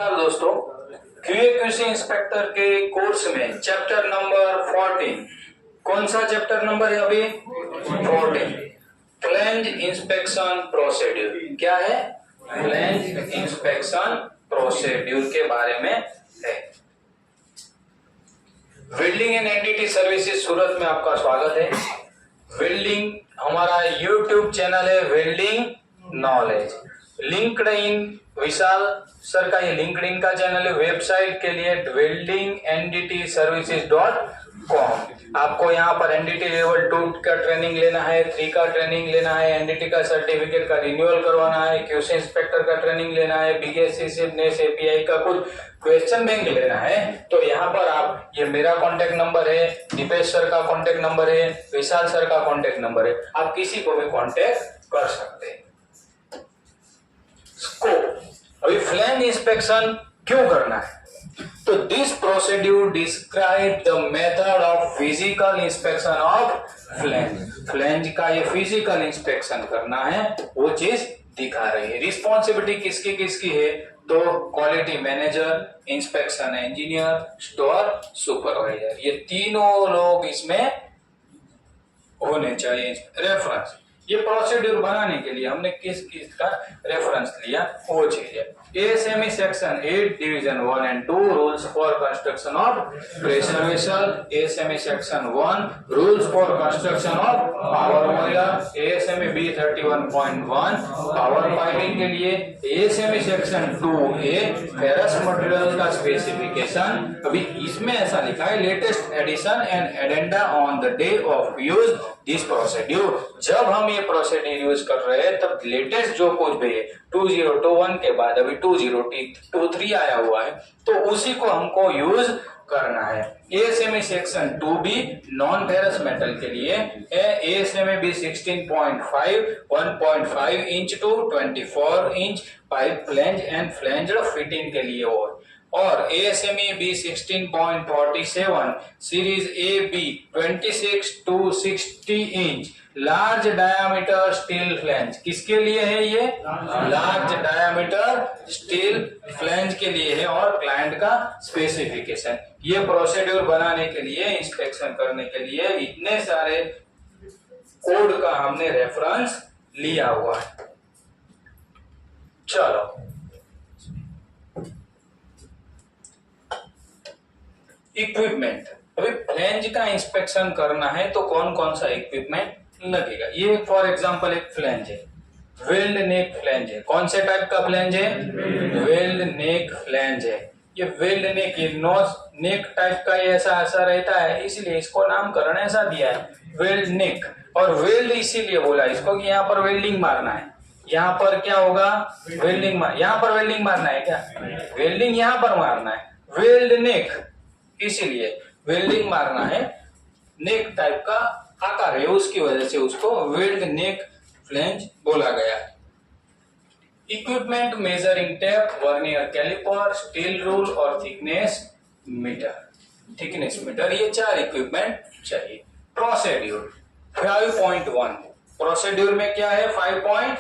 दोस्तों, QA inspector के course में चैप्टर नंबर 14, कौन सा चैप्टर नंबर है अभी? 14, फ्लैंज इंस्पेक्शन प्रोसीड्यूर। क्या है? फ्लैंज इंस्पेक्शन प्रोसीड्यूर के बारे में है। वेल्डिंग एंड एनडीटी सर्विसेज सूरत में आपका स्वागत है। वेल्डिंग हमारा यूट्यूब चैनल है, welding knowledge. Linked in Vishal sir का ये लिंक्डइन का चैनल है। वेबसाइट के लिए weldingndtservices.com। आपको यहाँ पर एनडीटी लेवल 2 का ट्रेनिंग लेना है, 3 का ट्रेनिंग लेना है, एनडीटी का सर्टिफिकेट का रिन्यूअल करवाना है, क्यूसी इंस्पेक्टर का ट्रेनिंग लेना है, बीएससी नेस एपीआई का कुछ क्वेश्चन बैंक लेना है, तो यहाँ पर आप, ये मेरा कॉन्टेक्ट नंबर है, दीपेश सर का कॉन्टेक्ट नंबर है, विशाल सर का कॉन्टेक्ट नंबर है, आप किसी को भी कॉन्टेक्ट कर सकते हैं। स्कोप, अभी फ्लैंज इंस्पेक्शन क्यों करना है? तो this procedure describe the method of physical inspection of flange. Flange का ये फिजिकल इंस्पेक्शन करना है, वो चीज दिखा रही है। रिस्पॉन्सिबिलिटी किसकी किसकी है? तो quality manager, inspection engineer, store supervisor, ये तीनों लोग इसमें होने चाहिए। रेफरेंस, ये प्रोसीड्यूर बनाने के लिए हमने किस किस का रेफरेंस लिया, वो चीज है। ASME section 8 division 1 and 2 rules for construction of pressure vessel, ASME section 1 rules for construction of power boiler, ASME B 31.1 power piping के लिए, ASME section 2A ferrous material का स्पेसिफिकेशन। अभी इसमें ऐसा लिखा है, latest edition and addenda on the day of use this procedure. जब हम ये प्रोसीड्यूर यूज कर रहे हैं तब लेटेस्ट जो कुछ भी है 2021 के बाद अभी 2023 आया हुआ है, तो उसी को हमको यूज करना है। ASME section 2B non ferrous metal के लिए, ASME B 16.5 1.5 inch to 24 inch pipe flange and flanged fitting के लिए, और ASME B 16.47 series A B 26 to 60 inch large diameter steel flange. किसके लिए है ये? लार्ज डायामीटर स्टील फ्लैंज के लिए है, और क्लाइंट का स्पेसिफिकेशन। ये प्रोसीड्यूर बनाने के लिए, इंस्पेक्शन करने के लिए इतने सारे कोड का हमने रेफरेंस लिया हुआ है। चलो, इक्विपमेंट, अभी फ्लैंज का इंस्पेक्शन करना है तो कौन कौन सा इक्विपमेंट लगेगा? ये फॉर एग्जांपल एक फ्लैंज है, वेल्ड नेक फ्लैंज है। कौन से टाइप का फ्लैंज है? वेल्ड नेक फ्लैंज है। ये वेल्ड नेक, ये नोज नेक टाइप का ऐसा रहता है, इसलिए इसको नामकरण ऐसा दिया है, वेल्ड नेक। और वेल्ड इसीलिए बोला इसको कि यहाँ पर वेल्डिंग मारना है। यहाँ पर क्या होगा? वेल्डिंग यहाँ पर वेल्डिंग मारना है क्या? वेल्डिंग यहाँ पर मारना है, वेल्ड नेक, इसीलिए वेल्डिंग मारना है। नेक टाइप का आकार है, उसकी वजह से उसको वेल्ड नेक फ्लैंज बोला गया है। Equipment measuring tape, vernier caliper, steel rule और थिकनेस मीटर, ये 4 इक्विपमेंट चाहिए। प्रोसीड्यूर 5.1, प्रोसीड्यूर में क्या है? 5.1,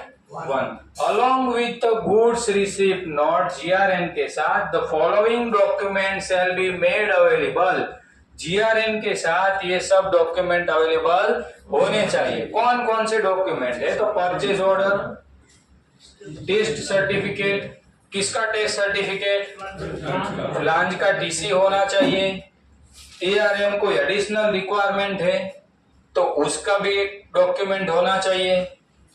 along with the goods receipt note GRN के साथ the following document shall be made available. GRN के साथ ये सब डॉक्यूमेंट अवेलेबल होने चाहिए। कौन कौन से डॉक्यूमेंट है? तो परचेज ऑर्डर, टेस्ट सर्टिफिकेट, किसका टेस्ट सर्टिफिकेट? फ्लैंज का टीसी होना चाहिए। एआरएम कोई एडिशनल रिक्वायरमेंट है तो उसका भी एक डॉक्यूमेंट होना चाहिए।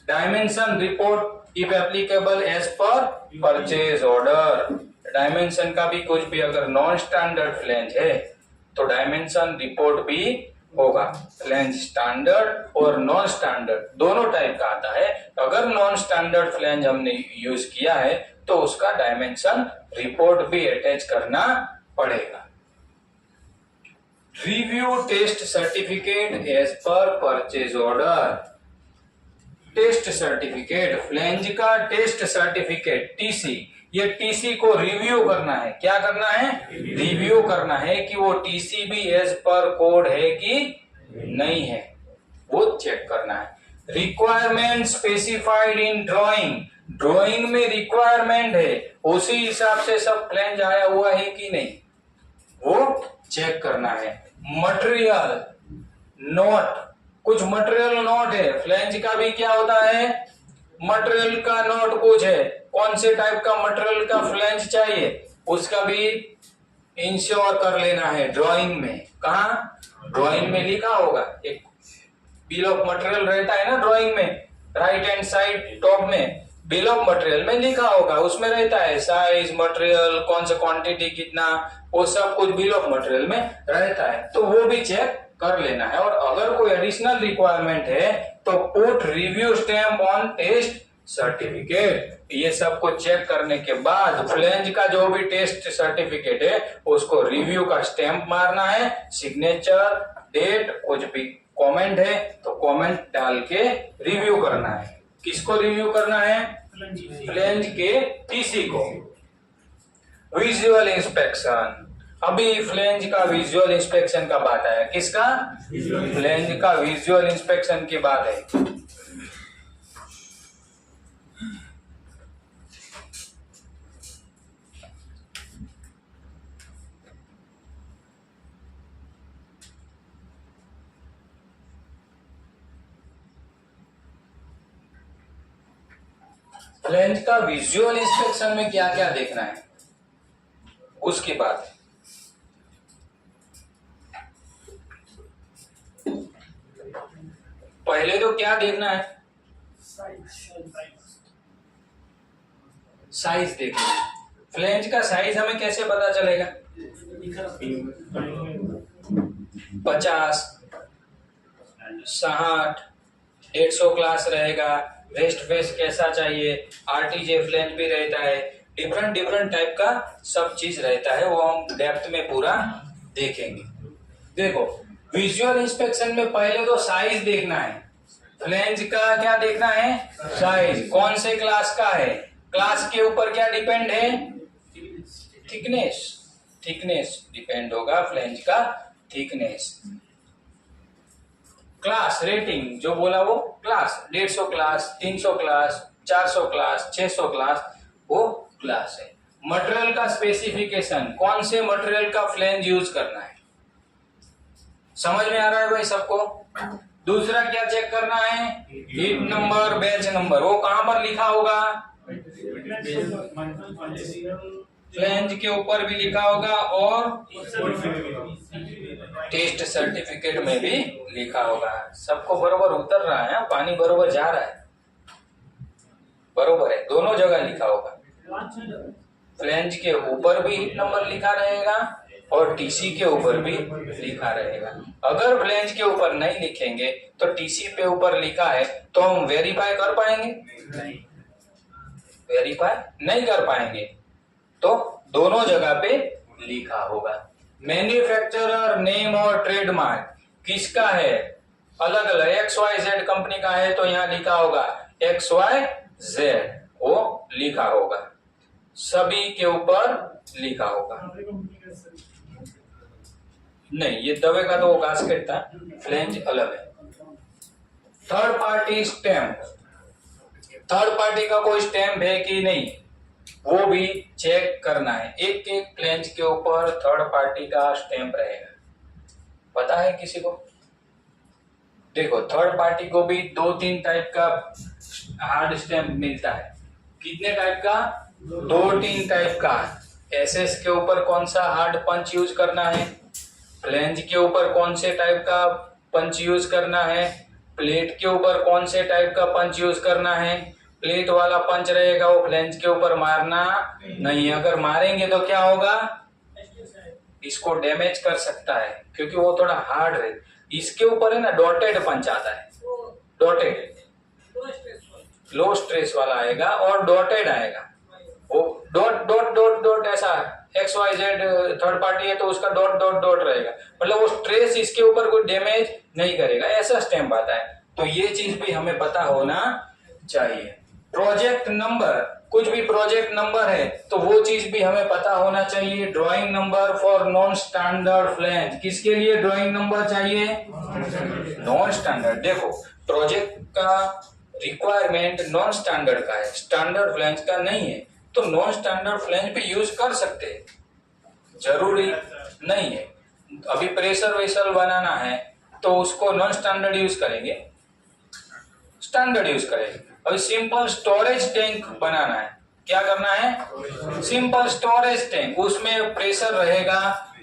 Dimension report if applicable as per purchase order, dimension का भी कुछ भी, अगर नॉन स्टैंडर्ड फ्लैंज है तो डायमेंशन रिपोर्ट भी होगा। फ्लैंज स्टैंडर्ड और नॉन स्टैंडर्ड दोनों टाइप का आता है। अगर नॉन स्टैंडर्ड फ्लैंज हमने यूज किया है तो उसका डायमेंशन रिपोर्ट भी अटैच करना पड़ेगा। Review test certificate as per purchase order, test certificate, flange का टेस्ट सर्टिफिकेट टीसी, ये टीसी को रिव्यू करना है। क्या करना है? रिव्यू करना है कि वो टीसी भी एज पर कोड है कि नहीं है, वो चेक करना है। Requirement specified in drawing drawing में रिक्वायरमेंट है उसी हिसाब से सब फ्लैंज आया हुआ है कि नहीं, वो चेक करना है। मटेरियल नोट, कुछ मटेरियल नोट है, फ्लैंज का भी क्या होता है, मटेरियल का नोट कुछ है, कौन से टाइप का मटेरियल का फ्लैंज चाहिए उसका भी इंश्योर कर लेना है ड्राइंग में। कहा, ड्राइंग में लिखा होगा, एक बिल ऑफ मटेरियल रहता है ना ड्राइंग में, राइट हैंड साइड टॉप में बिल ऑफ मटेरियल में लिखा होगा, उसमें रहता है साइज, मटेरियल, कौन सा क्वांटिटी कितना, वो सब कुछ बिल ऑफ मटेरियल में रहता है, तो वो भी चेक कर लेना है। और अगर कोई एडिशनल रिक्वायरमेंट है तो put review stamp on test certificate. ये सब को चेक करने के बाद फ्लैंज का जो भी टेस्ट सर्टिफिकेट है उसको रिव्यू का स्टैंप मारना है, सिग्नेचर, डेट, कुछ भी कमेंट है तो कमेंट डाल के रिव्यू करना है। किसको रिव्यू करना है, फ्लैंज के टीसी को। विजुअल इंस्पेक्शन, अभी फ्लैंज का विजुअल इंस्पेक्शन का बात है, किसका, फ्लैंज का विजुअल इंस्पेक्शन की बात है। फ्लैंज का विजुअल इंस्पेक्शन में क्या क्या देखना है उसकी बात है। पहले तो क्या देखना है, साइज देखना है। फ्लैंज का साइज हमें कैसे पता चलेगा, 50, 60, 150 क्लास रहेगा, रेस्ट फेस कैसा चाहिए, आरटीजे फ्लैंज भी रहता है, डिफरेंट डिफरेंट टाइप का सब चीज रहता है, वो हम डेप्थ में पूरा देखेंगे। देखो विजुअल इंस्पेक्शन में पहले तो साइज देखना है, फ्लैंज का क्या देखना है, साइज, कौन से क्लास का है, क्लास के ऊपर क्या डिपेंड है, थिकनेस, थिकनेस डिपेंड होगा फ्लैंज का थिकनेस। क्लास रेटिंग जो बोला वो class, 150 class, 300 class, 400 class, 600 class, वो क्लास है। मटेरियल का स्पेसिफिकेशन, कौन से मटेरियल का फ्लैंज यूज करना है, समझ में आ रहा है भाई सबको। दूसरा क्या चेक करना है, हीट नंबर, बैच नंबर, वो कहां पर लिखा होगा, फ्लैंज के ऊपर भी लिखा होगा और टेस्ट सर्टिफिकेट में भी लिखा होगा। सबको बरोबर उतर रहा है, पानी बरोबर जा रहा है, बरोबर है, दोनों जगह लिखा होगा। फ्लैंज के ऊपर भी हीट नंबर लिखा रहेगा और टीसी के ऊपर भी लिखा रहेगा। अगर फ्लैंज के ऊपर नहीं लिखेंगे तो टीसी पे ऊपर लिखा है तो हम वेरीफाई कर पाएंगे, वेरीफाई नहीं कर पाएंगे, तो दोनों जगह पे लिखा होगा। मैन्युफैक्चरर नेम और ट्रेडमार्क किसका है, अलग अलग, XYZ कंपनी का है तो यहाँ लिखा होगा XYZ, वो लिखा होगा, सभी के ऊपर लिखा होगा। नहीं, ये दवे का तो वो गास्केट था, फ्लैंज अलग है। Third party stamp, third party का कोई स्टैंप है कि नहीं वो भी चेक करना है। एक एक फ्लैंज के ऊपर थर्ड पार्टी का स्टैंप रहेगा, पता है किसी को। देखो थर्ड पार्टी को भी 2-3 टाइप का हार्ड स्टैंप मिलता है। कितने टाइप का, 2-3 टाइप का। एसएस के ऊपर कौन सा हार्ड पंच यूज करना है, फ्लैंज के ऊपर कौन से टाइप का पंच यूज करना है, प्लेट के ऊपर कौन से टाइप का पंच यूज करना है। प्लेट वाला पंच रहेगा वो फ्लैंज के ऊपर मारना नहीं, अगर मारेंगे तो क्या होगा, इसको डैमेज कर सकता है क्योंकि वो थोड़ा हार्ड है। इसके ऊपर है ना डॉटेड पंच आता है, डॉटेड, लो स्ट्रेस वाला आएगा और डॉटेड आएगा, वो डॉट डॉट डॉट डॉट ऐसा XYZ थर्ड पार्टी है तो उसका डॉट डॉट डॉट रहेगा, मतलब वो स्ट्रेस इसके ऊपर कोई डैमेज नहीं करेगा, ऐसा स्टैंप आता है। तो ये चीज भी हमें पता होना चाहिए। प्रोजेक्ट नंबर, कुछ भी प्रोजेक्ट नंबर है तो वो चीज भी हमें पता होना चाहिए। Drawing number for non standard flange, किसके लिए ड्राइंग नंबर चाहिए, नॉन स्टैंडर्ड। देखो प्रोजेक्ट का रिक्वायरमेंट नॉन स्टैंडर्ड का है, स्टैंडर्ड फ्लैंज का नहीं है, तो नॉन स्टैंडर्ड फ्लैंज पे यूज कर सकते हैं, जरूरी नहीं है। अभी प्रेशर वेसल बनाना है तो उसको नॉन स्टैंडर्ड यूज करेंगे, स्टैंडर्ड यूज करेंगे। अभी सिंपल स्टोरेज टैंक बनाना है, क्या करना है? सिंपल स्टोरेज टैंक, उसमें प्रेशर रहेगा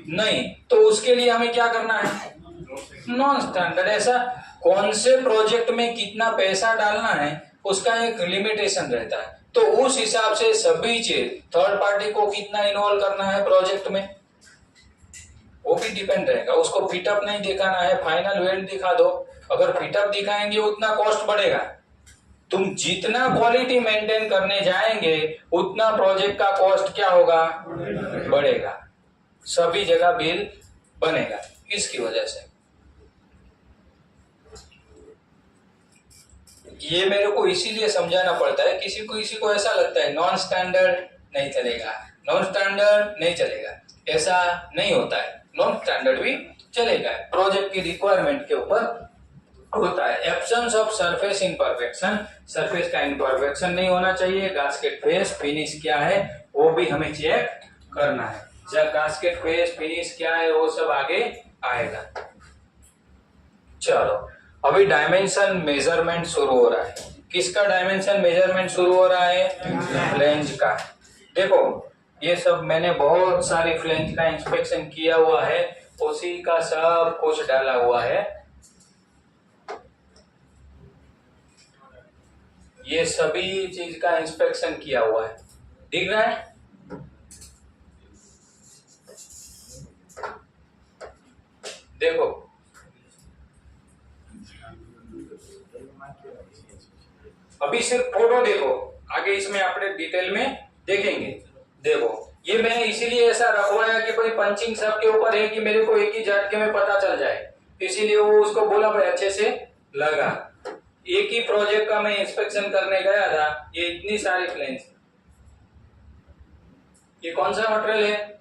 नहीं, तो उसके लिए हमें क्या करना है? Non standard. ऐसा कौन से प्रोजेक्ट में कितना पैसा डालना है उसका एक लिमिटेशन रहता है, तो उस हिसाब से सभी चीज थर्ड पार्टी को कितना इन्वॉल्व करना है प्रोजेक्ट में वो भी डिपेंड रहेगा। उसको फिटअप नहीं दिखाना है, फाइनल वेल्ड दिखा दो, अगर फिटअप दिखाएंगे उतना कॉस्ट बढ़ेगा। तुम जितना क्वालिटी मेंटेन करने जाएंगे उतना प्रोजेक्ट का कॉस्ट क्या होगा? बढ़ेगा, सभी जगह बिल बनेगा। इसकी वजह से ये मेरे को इसीलिए समझाना पड़ता है, किसी को ऐसा लगता है नॉन स्टैंडर्ड नहीं चलेगा, नॉन स्टैंडर्ड नहीं चलेगा, ऐसा नहीं होता है, नॉन स्टैंडर्ड भी चलेगा। प्रोजेक्ट की रिक्वायरमेंट के ऊपर होता है। Absence of surface imperfection, surface का इम्परफेक्शन नहीं होना चाहिए। गास्केट फेस फिनिश क्या है वो भी हमें चेक करना है। जब गास्केट फेस फिनिश क्या है वो सब आगे आएगा। चलो अभी डायमेंशन मेजरमेंट शुरू हो रहा है। किसका डायमेंशन मेजरमेंट शुरू हो रहा है? फ्लैंज का। देखो ये सब मैंने बहुत सारी फ्लैंज का इंस्पेक्शन किया हुआ है, उसी का सब कुछ डाला हुआ है। ये सभी चीज का इंस्पेक्शन किया हुआ है, दिख रहा है? देखो अभी सिर्फ फोटो देखो, आगे इसमें अपने डिटेल में देखेंगे। देखो ये मैंने इसीलिए ऐसा रखवाया कि भाई पंचिंग सबके ऊपर है कि मेरे को एक ही झटके में पता चल जाए, इसीलिए वो उसको बोला भाई अच्छे से लगा। एक ही प्रोजेक्ट का मैं इंस्पेक्शन करने गया था, ये इतनी सारी फ्लैंज। ये कौन सा मटेरियल है?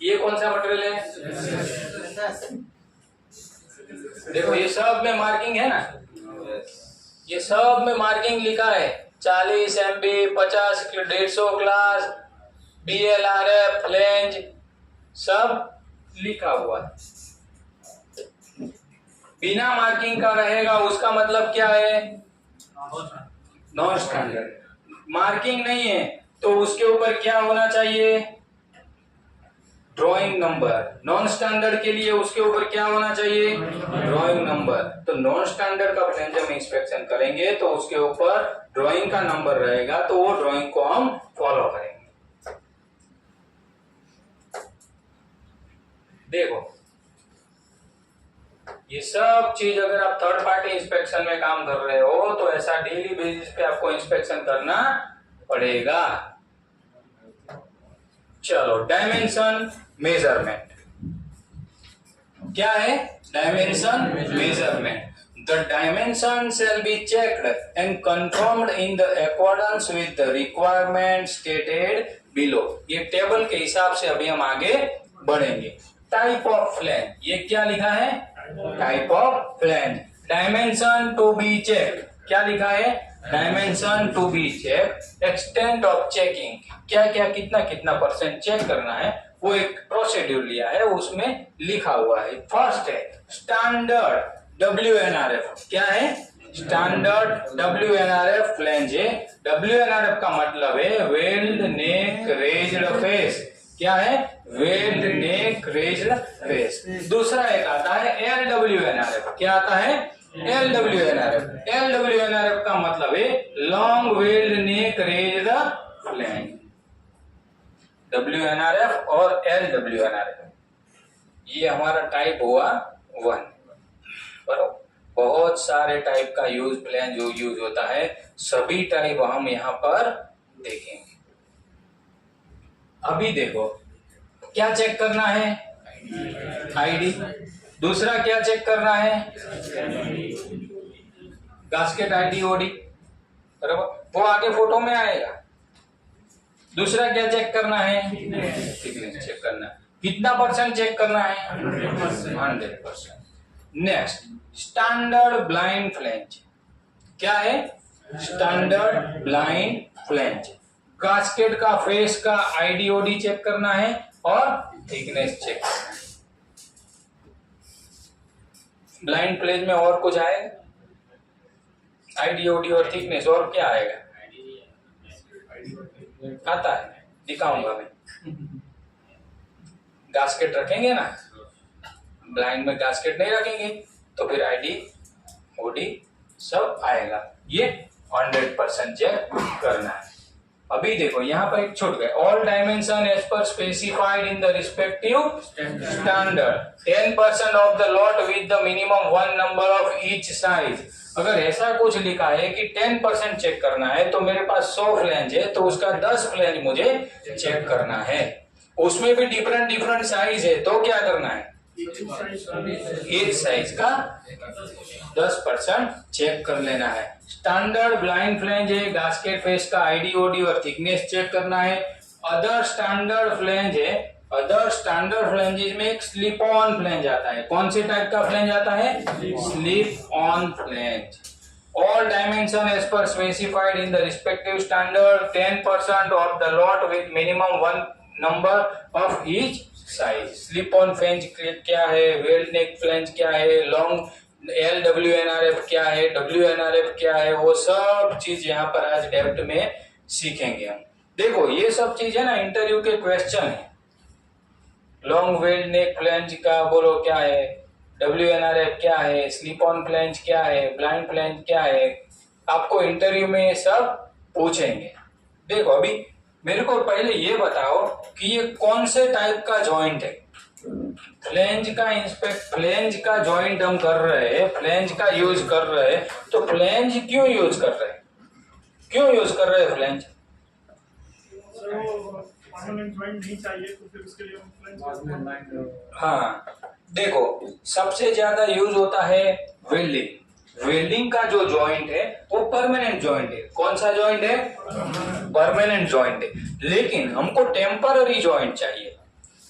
ये कौन सा मटेरियल है? देखो ये सब में मार्किंग है ना, ये सब में मार्किंग लिखा है 40 MB 50 150 क्लास BLRF फ्लैंज सब लिखा हुआ है। बिना मार्किंग का रहेगा उसका मतलब क्या है? Non standard. मार्किंग नहीं है तो उसके ऊपर क्या होना चाहिए? Drawing number. नॉन स्टैंडर्ड के लिए उसके ऊपर क्या होना चाहिए? Drawing number. तो नॉन स्टैंडर्ड का फ्लैंज हम इंस्पेक्शन करेंगे तो उसके ऊपर ड्राइंग का नंबर रहेगा, तो वो ड्राइंग को हम फॉलो करेंगे। देखो ये सब चीज अगर आप थर्ड पार्टी इंस्पेक्शन में काम कर रहे हो तो ऐसा डेली बेसिस पे आपको इंस्पेक्शन करना पड़ेगा। चलो डायमेंशन मेजरमेंट क्या है? Dimension measurement. The dimension shall be checked and confirmed in the accordance with the requirement stated below। ये टेबल के हिसाब से अभी हम आगे बढ़ेंगे। टाइप ऑफ फ्लैंज, ये क्या लिखा है? Type of flange. Dimension to be check, क्या लिखा है? Dimension to be check. Extent of checking, क्या क्या कितना कितना परसेंट चेक करना है वो एक प्रोसीड्यूर लिया है, उसमें लिखा हुआ है। फर्स्ट है स्टैंडर्ड WNRF। क्या है? स्टैंडर्ड WNRF फ्लैंज है। WNRF का मतलब है वेल्ड नेक रेज्ड फेस। क्या है? वेल्ड नेक रेज्ड फेस। दूसरा एक आता है LWNRF। क्या आता है? LWNRF। LWNRF का मतलब है लॉन्ग वेल्ड नेक रेज्ड फ्लैंज। WNRF और LWNRF ये हमारा टाइप हुआ 1। बहुत सारे टाइप का यूज फ्लैंज जो यूज होता है, सभी टाइप हम यहाँ पर देखेंगे। अभी देखो क्या चेक करना है? आईडी। दूसरा क्या चेक करना है? गास्केट आईडी ओडी, बराबर, वो आगे फोटो में आएगा। दूसरा क्या चेक करना है? थिकनेस चेक करना है। कितना परसेंट चेक करना है? 100%। Next standard blind flange. क्या है? Standard blind flange. गास्केट का फेस का आईडीओडी चेक करना है और थिकनेस चेक करना है। ब्लाइंड फ्लैंज में और कुछ आएगा? आईडीओडी और थिकनेस, और क्या आएगा? आता है, दिखाऊंगा मैं। गास्केट रखेंगे ना, ब्लाइंड में गास्केट नहीं रखेंगे तो फिर आईडी ओडी सब आएगा। ये 100% चेक करना है। अभी देखो यहाँ पर एक छूट गए, all dimension as per specified in the respective standard 10% of the lot with the minimum 1 number of each size. अगर ऐसा कुछ लिखा है कि 10% चेक करना है तो मेरे पास 100 फ्लैंज है तो उसका 10 फ्लैंज मुझे चेक करना है। उसमें भी डिफरेंट साइज है तो क्या करना है? एक साइज का 10% चेक कर लेना है। स्टैंडर्ड ब्लाइंड फ्लैंज है, गास्केट फेस का आईडीओडी और थिकनेस चेक करना है। अदर स्टैंडर्ड फ्लैंज है, अदर स्टैंडर्ड फ्लैंजेस में एक स्लिप ऑन फ्लैंज आता है। कौन से टाइप का फ्लैंज आता है? Slip on flange. All dimension as per specified in the respective standard 10% of the lot with minimum 1 number of each size. Slip on flange क्या है, वेल्ड नेक फ्लैंज क्या है, लॉन्ग LWNRF क्या है, WNRF क्या है, वो सब चीज यहाँ पर आज डेप्थ में सीखेंगे हम। देखो ये सब चीज है ना इंटरव्यू के क्वेश्चन है। लॉन्ग वेल्ड नेक फ्लैंज का बोलो क्या है, WNRF क्या है, स्लिप ऑन फ्लैंज क्या है, ब्लाइंड फ्लैंज क्या है, आपको इंटरव्यू में सब पूछेंगे। देखो अभी मेरे को पहले ये बताओ कि ये कौन से टाइप का जॉइंट है। फ्लैंज का जॉइंट हम कर रहे हैं, फ्लैंज का यूज कर रहे हैं, तो फ्लैंज क्यों यूज कर रहे हैं? क्यों यूज कर रहे हैं फ्लैंज? परमानेंट जॉइंट नहीं चाहिए तो फिर उसके लिए हम फ्लैंज। हाँ देखो सबसे ज्यादा यूज होता है वेल्डिंग। वेल्डिंग का जो जॉइंट है वो परमानेंट जॉइंट है। कौन सा जॉइंट है? परमानेंट जॉइंट है। लेकिन हमको टेम्पररी जॉइंट चाहिए।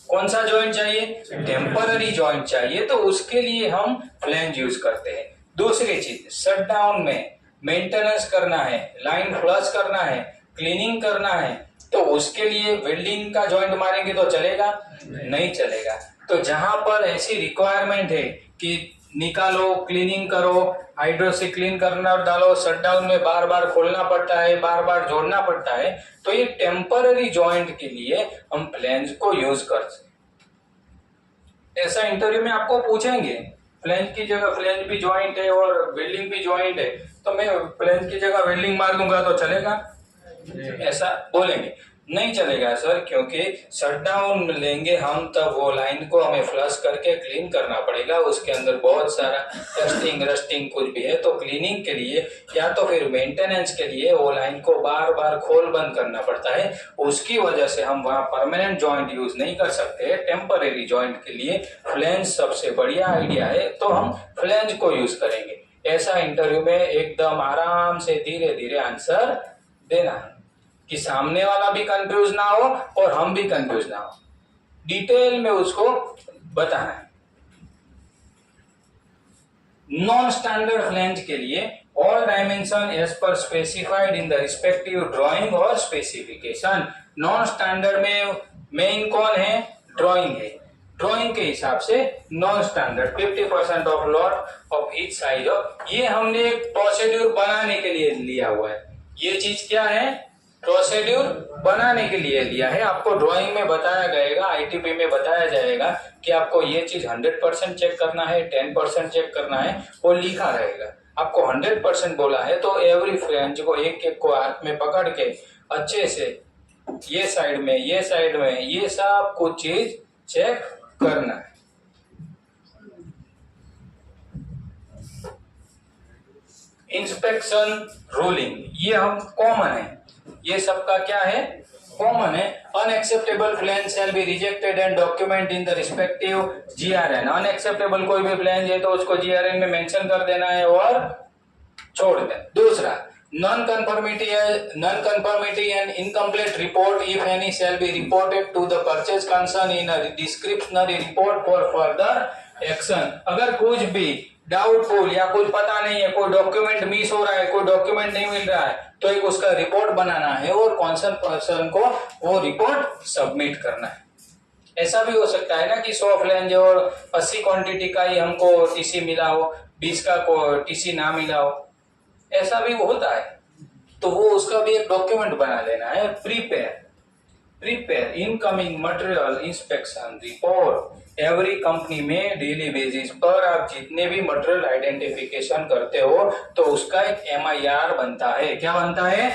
कौन सा जॉइंट चाहिए? टेम्पररी जॉइंट चाहिए, तो उसके लिए हम फ्लैंज यूज करते हैं। दूसरी चीज, शट डाउन में मेंटेनेंस करना है, लाइन फ्लश करना है, क्लीनिंग करना है, तो उसके लिए वेल्डिंग का जॉइंट मारेंगे तो चलेगा? नहीं चलेगा। तो जहां पर ऐसी रिक्वायरमेंट है कि निकालो, क्लीनिंग करो, हाइड्रो से क्लीन करना डालो, शटडाउन में बार बार खोलना पड़ता है, बार बार जोड़ना पड़ता है, तो ये टेम्पररी जॉइंट के लिए हम फ्लैंज को यूज कर सकते। ऐसा इंटरव्यू में आपको पूछेंगे, फ्लैंज की जगह फ्लैंज भी जॉइंट है और वेल्डिंग भी जॉइंट है, तो मैं फ्लैंज की जगह वेल्डिंग मार दूंगा तो चलेगा? ऐसा बोलेंगे? नहीं चलेगा सर, क्योंकि शटडाउन लेंगे हम तब वो लाइन को हमें फ्लश करके क्लीन करना पड़ेगा, उसके अंदर बहुत सारा डस्टिंग रस्टिंग कुछ भी है, तो क्लीनिंग के लिए या तो फिर मेंटेनेंस के लिए वो लाइन को बार बार खोल बंद करना पड़ता है। उसकी वजह से हम वहाँ परमानेंट जॉइंट यूज नहीं कर सकते। टेम्पररी जॉइंट के लिए फ्लैंज सबसे बढ़िया आइडिया है, तो हम फ्लैंज को यूज करेंगे। ऐसा इंटरव्यू में एकदम आराम से धीरे धीरे आंसर देना है कि सामने वाला भी कंफ्यूज ना हो और हम भी कंफ्यूज ना हो, डिटेल में उसको बताना है। नॉन स्टैंडर्ड फ्लैंज के लिए all dimension as per specified in the respective drawing और स्पेसिफिकेशन। नॉन स्टैंडर्ड में मेन कौन है? ड्राइंग है। ड्राइंग के हिसाब से non standard 50% of lot of each size of, ये हमने एक प्रोसीड्यूर बनाने के लिए लिया हुआ है। ये चीज क्या है? प्रोसीड्यूर बनाने के लिए लिया है। आपको ड्राइंग में बताया जाएगा, आईटीपी में बताया जाएगा कि आपको ये चीज 100% चेक करना है, 10% चेक करना है, वो लिखा रहेगा। आपको 100% बोला है तो एवरी फ्लैंज को एक एक को हाथ में पकड़ के अच्छे से ये साइड में, ये साइड में, ये सब कुछ चीज चेक करना है। इंस्पेक्शन रूलिंग, ये हम कॉमन है, ये सबका क्या है? कॉमन है। Unacceptable flange shall be rejected and document in the respective GRN। Unacceptable कोई भी फ्लैंज है तो उसको GRN में मेंशन कर देना है और छोड़ दें। दूसरा, non conformity and incomplete report if any shall be reported to the purchase concern in a discrepancy report for further action. अगर कुछ भी डाउटफुल या कुछ पता नहीं है, कोई डॉक्यूमेंट मिस हो रहा है, कोई डॉक्यूमेंट नहीं मिल रहा है, तो एक उसका रिपोर्ट बनाना है और कॉन्सर्न पर्सन को वो रिपोर्ट सबमिट करना है। ऐसा भी हो सकता है ना कि 100 फ्लैंज और 80 क्वांटिटी का ही हमको टीसी मिला हो, 20 का टीसी ना मिला हो, ऐसा भी होता है। तो वो उसका भी एक डॉक्यूमेंट बना लेना है। Prepare incoming material inspection report. Every company में डेली बेसिस पर आप जितने भी मटेरियल आइडेंटिफिकेशन करते हो तो उसका एक MIR बनता है। क्या बनता है?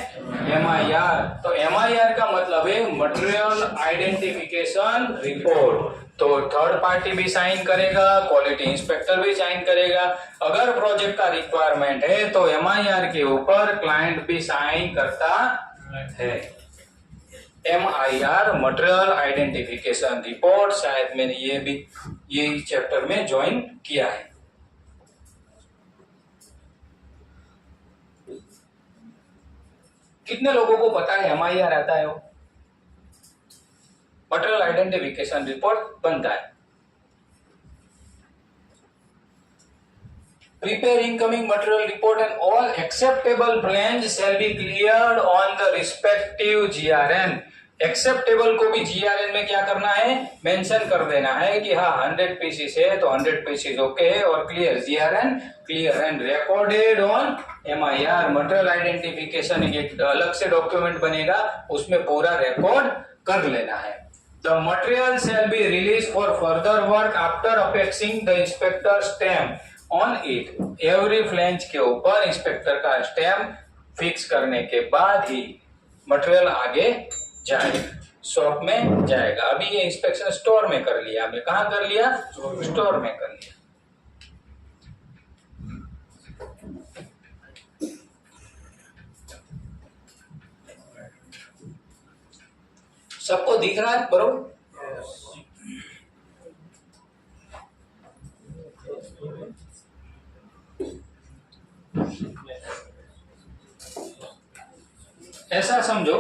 MIR। तो MIR का मतलब है मटेरियल आइडेंटिफिकेशन रिपोर्ट। तो थर्ड पार्टी भी साइन करेगा, क्वालिटी इंस्पेक्टर भी साइन करेगा। अगर प्रोजेक्ट का रिक्वायरमेंट है तो MIR के ऊपर क्लाइंट भी साइन करता है। MIR मटेरियल आइडेंटिफिकेशन रिपोर्ट, शायद मैंने ये चैप्टर में ज्वाइन किया है। कितने लोगों को पता है MIR आता है? वो मटेरियल आइडेंटिफिकेशन रिपोर्ट बनता है। Prepare incoming material report and all acceptable plans shall be cleared on the respective GRN। Acceptable को भी GRN में क्या करना है? मेंशन कर देना है कि हाँ 100 पीसीस है तो 100 पीसीस ओके है, और clear GRN clear and recorded on MIR। Material identification एक अलग से डॉक्यूमेंट बनेगा, उसमें पूरा रिकॉर्ड कर लेना है। The material shall be released for further work after affixing the inspector stamp on it। Every flange के ऊपर इंस्पेक्टर का स्टैम्प फिक्स करने के बाद ही मटेरियल आगे जाएगा, शॉप में जाएगा। अभी ये इंस्पेक्शन स्टोर में कर लिया, हमने कहाँ कर लिया? स्टोर में कर लिया। सबको दिख रहा है बरोबर? ऐसा समझो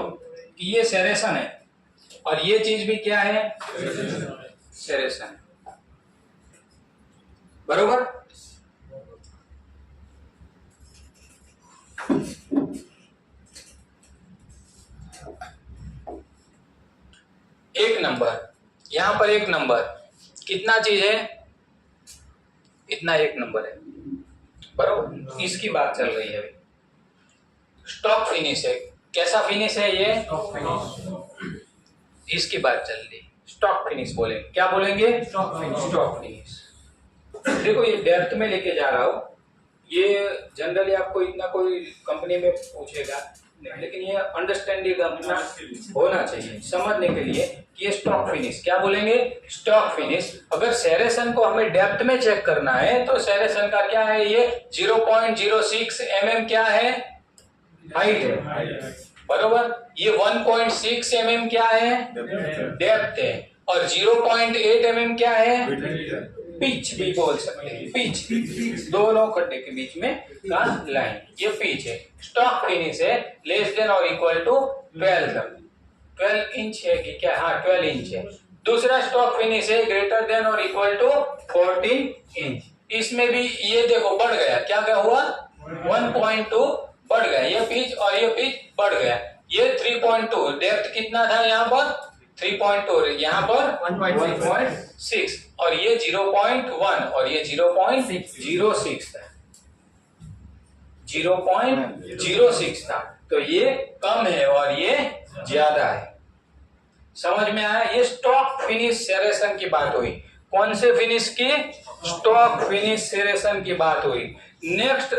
कि ये सेरेशन है और ये चीज भी क्या है? सेरेशन है, बरोबर? एक नंबर, यहां पर एक नंबर कितना चीज है? इतना एक नंबर है, बरोबर? इसकी बात चल रही है अभी। स्टॉक फिनिश है, कैसा फिनिश है ये? इसकी बात चल रही है। स्टॉक फिनिश बोलेंगे, क्या बोलेंगे? Stock finish. देखो ये डेप्थ में लेके जा रहा हूं, ये जनरली आपको इतना कोई कंपनी में पूछेगा नहीं, लेकिन ये अंडरस्टैंडिंग अपना होना चाहिए समझने के लिए कि ये स्टॉक फिनिश, क्या बोलेंगे? Stock finish. अगर सेरेशन को हमें डेप्थ में चेक करना है तो सेरेशन का क्या है? ये 0.06 mm क्या है? हाइट है, बरोबर? ये 1.6 mm क्या है? डेप्थ है, और 0.8 mm क्या है? पिच भी बोल सकते हैं, पिच, दोनों खड्डे के बीच में का लाइन, ये पिच है। स्टॉक फिनिश है लेस देन और इक्वल टू 12 इंच है कि क्या? हाँ 12 इंच है। दूसरा स्टॉक फिनिश है ग्रेटर देन और इक्वल टू 14 इंच। इसमें भी ये देखो बढ़ गया, क्या हुआ? 1.2 बढ़ गया, ये पिच और ये पिच बढ़ गया। ये 3.2, डेप्थ कितना था यहाँ पर? 3.2, यहाँ पर 1.6, और ये 0.1 और ये 0.06 था, 0.06 था। तो ये कम है और ये ज्यादा है। समझ में आया? ये स्टॉक फिनिश सेरेशन की बात हुई। कौन से फिनिश की? स्टॉक फिनिश सेरेशन की बात हुई। नेक्स्ट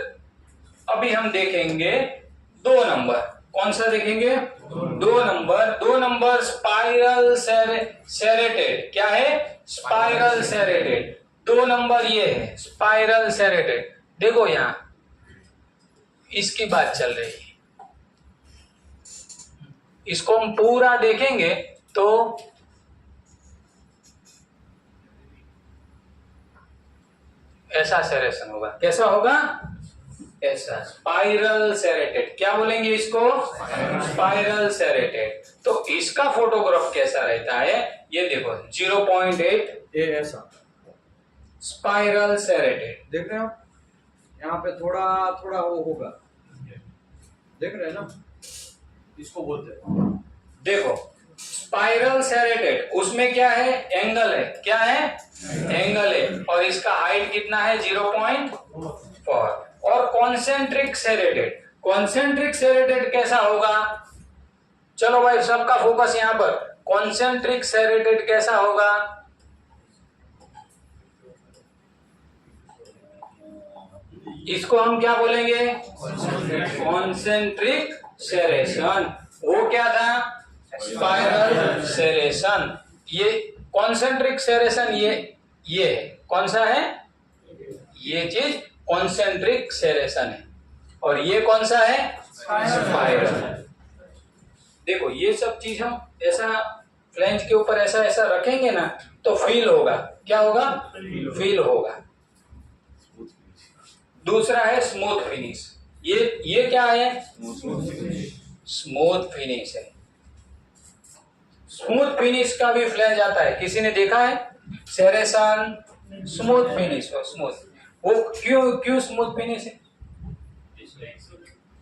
अभी हम देखेंगे 2 नंबर। कौन सा देखेंगे? 2 नंबर स्पाइरल सेरेटेड। क्या है? Spiral serrated. 2 नंबर ये है स्पाइरल सेरेटेड। देखो यहां इसकी बात चल रही है, इसको हम पूरा देखेंगे तो ऐसा सेरेशन होगा। कैसा होगा? ऐसा स्पाइरल सेरेटेड। क्या बोलेंगे इसको? Spiral serrated. तो इसका फोटोग्राफ कैसा रहता है? ये देखो 0.8 ये ऐसा स्पाइरल सेरेटेड। देख रहे हो आप? यहाँ पे थोड़ा थोड़ा वो होगा, देख रहे हैं ना? इसको बोलते हैं, देखो स्पाइरल सेरेटेड, उसमें क्या है, एंगल है, क्या है, एंगल है, और इसका हाइट कितना है, 0.4। और कॉन्सेंट्रिक सेरेटेड, कॉन्सेंट्रिक सेरेटेड कैसा होगा, चलो भाई सबका फोकस यहां पर, कॉन्सेंट्रिक सेरेटेड कैसा होगा, इसको हम क्या बोलेंगे, कॉन्सेंट्रिक सेरेशन। वो क्या था, स्पाइरल सेरेशन। ये कॉन्सेंट्रिक सेरेशन, ये है, कौन सा है, ये चीज कॉन्सेंट्रिक सेरेशन है, और ये कौन सा है, स्पाइरल। देखो ये सब चीज हम ऐसा फ्लैंज के ऊपर ऐसा ऐसा रखेंगे ना तो फील होगा, क्या होगा, फील होगा। दूसरा है स्मूथ फिनिश, ये क्या है, स्मूथ फिनिश है। स्मूथ फिनिश का भी फ्लैंज आता है, किसी ने देखा है, सेरेशन स्मूथ फिनिश हो, स्मूथ, वो क्यों स्मूथ फिनिश है,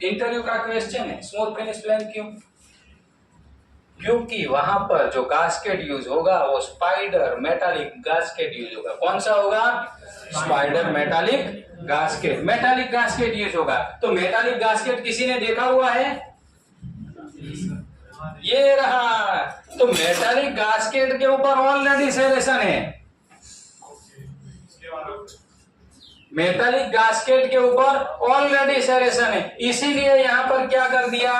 इंटरव्यू का क्वेश्चन है, स्मूथ फिनिश फ्लैंज क्यों, क्योंकि वहां पर जो गास्केट यूज होगा वो स्पाइडर मेटालिक गास्केट यूज होगा। कौन सा होगा, spider metallic gasket, metallic gasket use होगा। तो मेटालिक गास्केट किसी ने देखा हुआ है, ये रहा। तो मेटालिक गास्केट के ऊपर ऑलरेडी सेरेशन है, मेटालिक गास्केट के ऊपर ऑलरेडी सेरेशन है, इसीलिए यहाँ पर क्या कर दिया,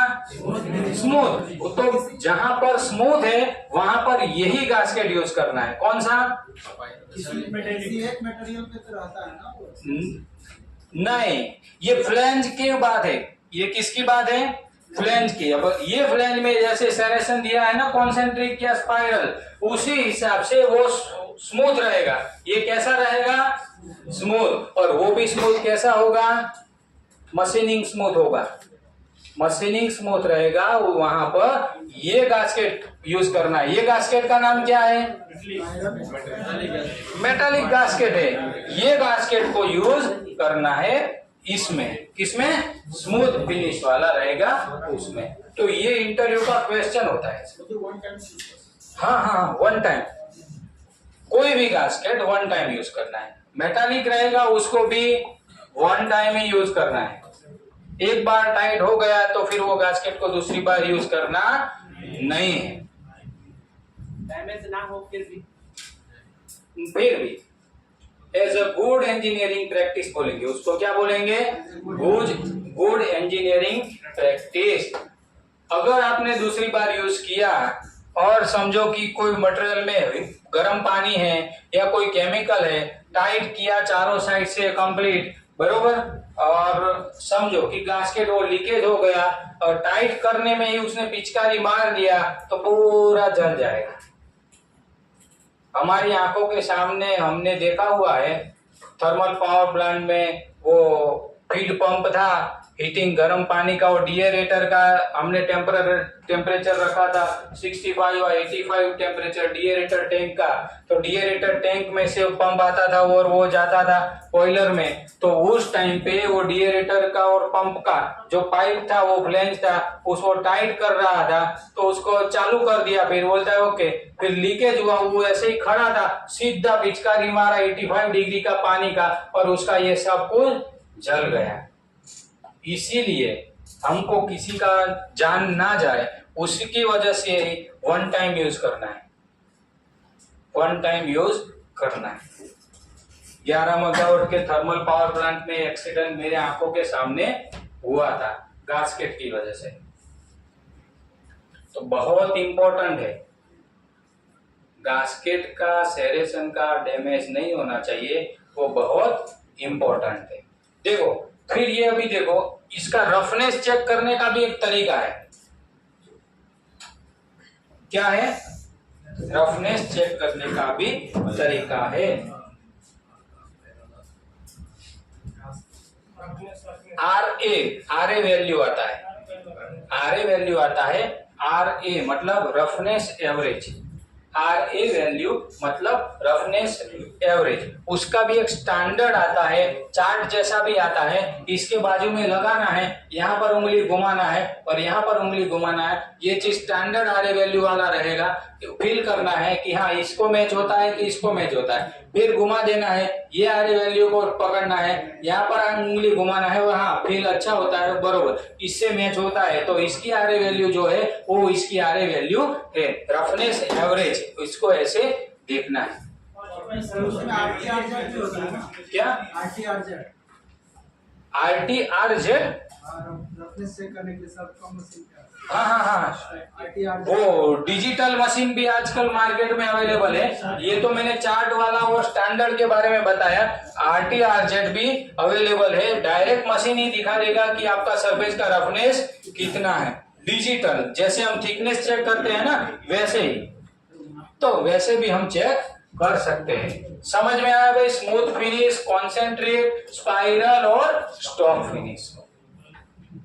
स्मूथ। तो जहां पर स्मूथ है वहां पर यही गास्केट यूज करना है, कौन सा, एक मटेरियल पे तो रहता है ना वो। नहीं, ये फ्लैंज की बात है, ये किसकी बात है, फ्लैंज की। अब ये फ्लैंज में जैसे सेरेशन दिया है ना, कॉन्सेंट्रिक या स्पाइरल, उसी हिसाब से वो स्मूथ रहेगा। ये कैसा रहेगा, स्मूथ। और वो भी स्मूथ कैसा होगा, मशीनिंग स्मूथ होगा, मशीनिंग स्मूथ रहेगा। वो वहां पर ये गास्केट यूज करना है। ये गास्केट का नाम क्या है, मेटालिक गास्केट है। ये गास्केट को यूज करना है इसमें, किसमें, स्मूथ फिनिश वाला रहेगा उसमें। तो ये इंटरव्यू का क्वेश्चन होता है। हाँ, वन टाइम, कोई भी गास्केट वन टाइम यूज करना है। मेटालिक रहेगा उसको भी वन टाइम ही यूज करना है। एक बार टाइट हो गया तो फिर वो गास्केट को दूसरी बार यूज करना नहीं है। डैमेज ना हो फिर भी as a good engineering practice बोलेंगे उसको, क्या बोलेंगे, गुड इंजीनियरिंग प्रैक्टिस। अगर आपने दूसरी बार यूज किया और समझो कि कोई मटेरियल में गर्म पानी है या कोई केमिकल है, टाइट किया चारों साइड से कंप्लीट, बरोबर, और समझो कि गास्केट वो लीकेज हो गया और टाइट करने में ही उसने पिचकारी मार दिया तो पूरा जल जाएगा। हमारी आंखों के सामने हमने देखा हुआ है, थर्मल पावर प्लांट में वो फीड पंप था, हीटिंग गर्म पानी का, वो डीएरेटर का हमने टेम्परेचर रखा था 65 और 85 टेम्परेचर डीएरेटर टैंक का। तो डीएरेटर टैंक में से पंप आता था और वो जाता था बॉयलर में। तो उस टाइम पे वो डीएरेटर का और पंप का जो पाइप था, वो फ्लैंज था, उसको टाइट कर रहा था, तो उसको चालू कर दिया। फिर बोलता है ओके, फिर लीकेज हुआ, वो ऐसे ही खड़ा था, सीधा पिचकारी मारा 85 डिग्री का पानी का और उसका ये सब कुछ जल गया। इसीलिए हमको किसी का जान ना जाए, उसकी वजह से वन टाइम यूज करना है, वन टाइम यूज करना है। 11 मेगावाट के थर्मल पावर प्लांट में एक्सीडेंट मेरे आंखों के सामने हुआ था गास्केट की वजह से। तो बहुत इंपॉर्टेंट है, गास्केट का सेरेशन का डैमेज नहीं होना चाहिए, वो बहुत इंपॉर्टेंट है। देखो फिर ये अभी देखो, इसका रफनेस चेक करने का भी एक तरीका है। क्या है, रफनेस चेक करने का भी तरीका है। आरए वैल्यू आता है, आरए वैल्यू आता है, आरए मतलब रफनेस एवरेज। RA वैल्यू मतलब रफनेस एवरेज, उसका भी एक स्टैंडर्ड आता है, चार्ट जैसा भी आता है, इसके बाजू में लगाना है, यहाँ पर उंगली घुमाना है और यहाँ पर उंगली घुमाना है, ये चीज स्टैंडर्ड RA वैल्यू वाला रहेगा। फील करना है कि हाँ इसको मैच होता है कि इसको मैच होता है, फिर घुमा देना है, ये RA वैल्यू को पकड़ना है, यहाँ पर उंगली घुमाना है और हाँ फील अच्छा होता है, बरोबर इससे मैच होता है, तो इसकी RA वैल्यू जो है वो इसकी RA वैल्यू है, रफनेस एवरेज, इसको ऐसे देखना है। उसमें RTRZ भी होता है ना? क्या RTRZ RTRZ? रफनेस चेक करने के सब कम मशीन का हाँ, RTRZ वो डिजिटल मशीन भी आजकल मार्केट में अवेलेबल है। ये तो मैंने चार्ट वाला और स्टैंडर्ड के बारे में बताया, RTRZ भी अवेलेबल है, डायरेक्ट मशीन ही दिखा देगा कि आपका सरफेस का रफनेस कितना है, डिजिटल, जैसे हम थिकनेस चेक करते हैं ना वैसे ही, तो वैसे भी हम चेक कर सकते हैं। समझ में आया भाई? स्मूथ फिनिश, कॉन्सेंट्रेट, स्पाइरल और स्टॉक फिनिश,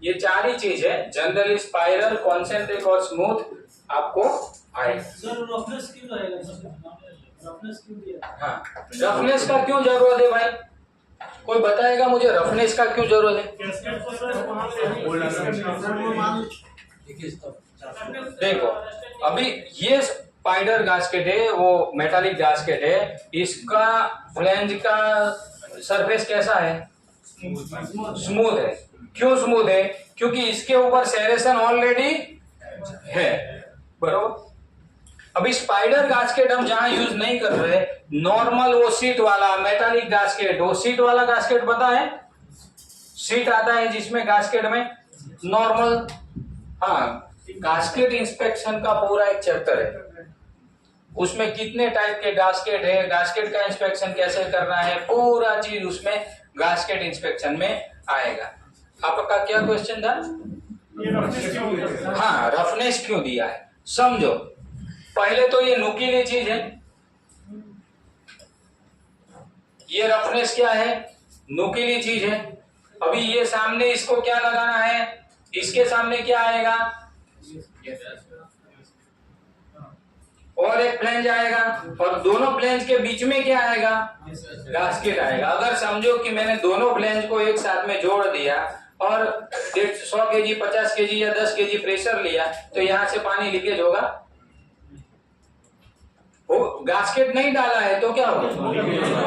ये चार ही चीज है, जनरली स्पाइरल, कॉन्सेंट्रिक और स्मूथ आपको आएगा। सर रफनेस क्यों रहेगा? रफनेस क्यों दिया? हाँ, रफनेस का क्यों जरूरत है भाई? कोई बताएगा मुझे रफनेस का क्यों जरूरत है? देखो अभी ये स्पाइडर गास्केट है, वो मेटालिक गास्केट है, इसका फ्लैंज का सरफेस कैसा है? स्मूथ है। क्यों स्मूथ है? क्योंकि इसके ऊपर सेरेशन ऑलरेडी है, बरोबर। अभी स्पाइडर गास्केट हम जहां यूज नहीं कर रहे, नॉर्मल वो सीट वाला मेटालिक गास्केट, वो सीट वाला गास्केट पता है, सीट आता है जिसमें गास्केट में नॉर्मल, हाँ गास्केट इंस्पेक्शन का पूरा एक चैप्टर है, उसमें कितने टाइप के गास्केट है, गास्केट का इंस्पेक्शन कैसे करना है, पूरा चीज उसमें गास्केट इंस्पेक्शन में आएगा। आपका क्या क्वेश्चन था? हाँ, रफनेस क्यों दिया है, समझो। पहले तो ये नुकीली चीज है, ये रफनेस क्या है? नुकीली चीज है। अभी ये सामने इसको क्या लगाना है, इसके सामने क्या आएगा, और एक फ्लैंज आएगा, और दोनों फ्लैंज के बीच में क्या आएगा, गास्केट आएगा। अगर समझो कि मैंने दोनों फ्लैंज को एक साथ में जोड़ दिया और 100 kg, 50 kg या 10 kg प्रेशर लिया, तो यहां से पानी लीकेज होगा? वो गास्केट नहीं डाला है तो क्या होगा,